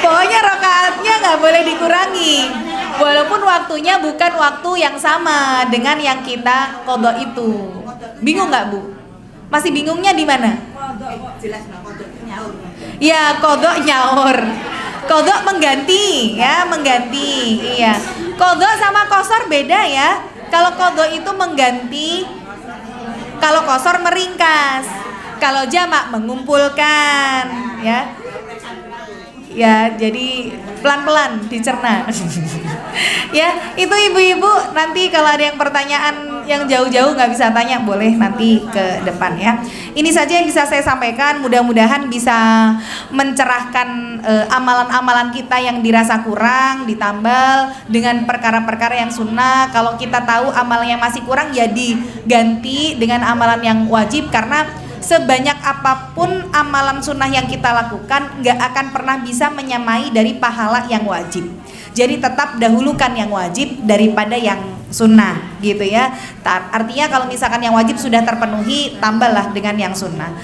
Pokoknya rakaatnya nggak boleh dikurangi. Walaupun waktunya bukan waktu yang sama dengan yang kita qadha itu. Bingung nggak Bu? Masih bingungnya di mana? Ya, qadha nyaur. Qadha mengganti, ya mengganti. Iya. Qadha sama qashar beda ya. Kalau qadha itu mengganti, kalau qashar meringkas. Kalau jamak mengumpulkan, ya. Ya, jadi pelan-pelan dicerna. Ya, itu ibu-ibu nanti kalau ada yang pertanyaan yang jauh-jauh nggak bisa tanya, boleh nanti ke depan ya. Ini saja yang bisa saya sampaikan, mudah-mudahan bisa mencerahkan amalan-amalan kita yang dirasa kurang, ditambal dengan perkara-perkara yang sunnah. Kalau kita tahu amalan yang masih kurang ya diganti dengan amalan yang wajib, karena sebanyak apapun amalan sunnah yang kita lakukan nggak akan pernah bisa menyamai dari pahala yang wajib. Jadi tetap dahulukan yang wajib daripada yang sunnah gitu ya. Artinya kalau misalkan yang wajib sudah terpenuhi, tambahlah dengan yang sunnah.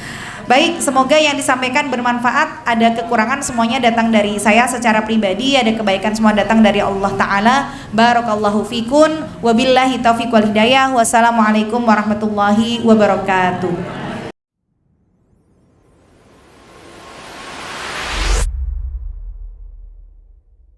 Baik, semoga yang disampaikan bermanfaat. Ada kekurangan semuanya datang dari saya secara pribadi, ada kebaikan semua datang dari Allah Ta'ala. Barakallahu fikun, wabillahi taufiq wal hidayah. Wassalamualaikum warahmatullahi wabarakatuh.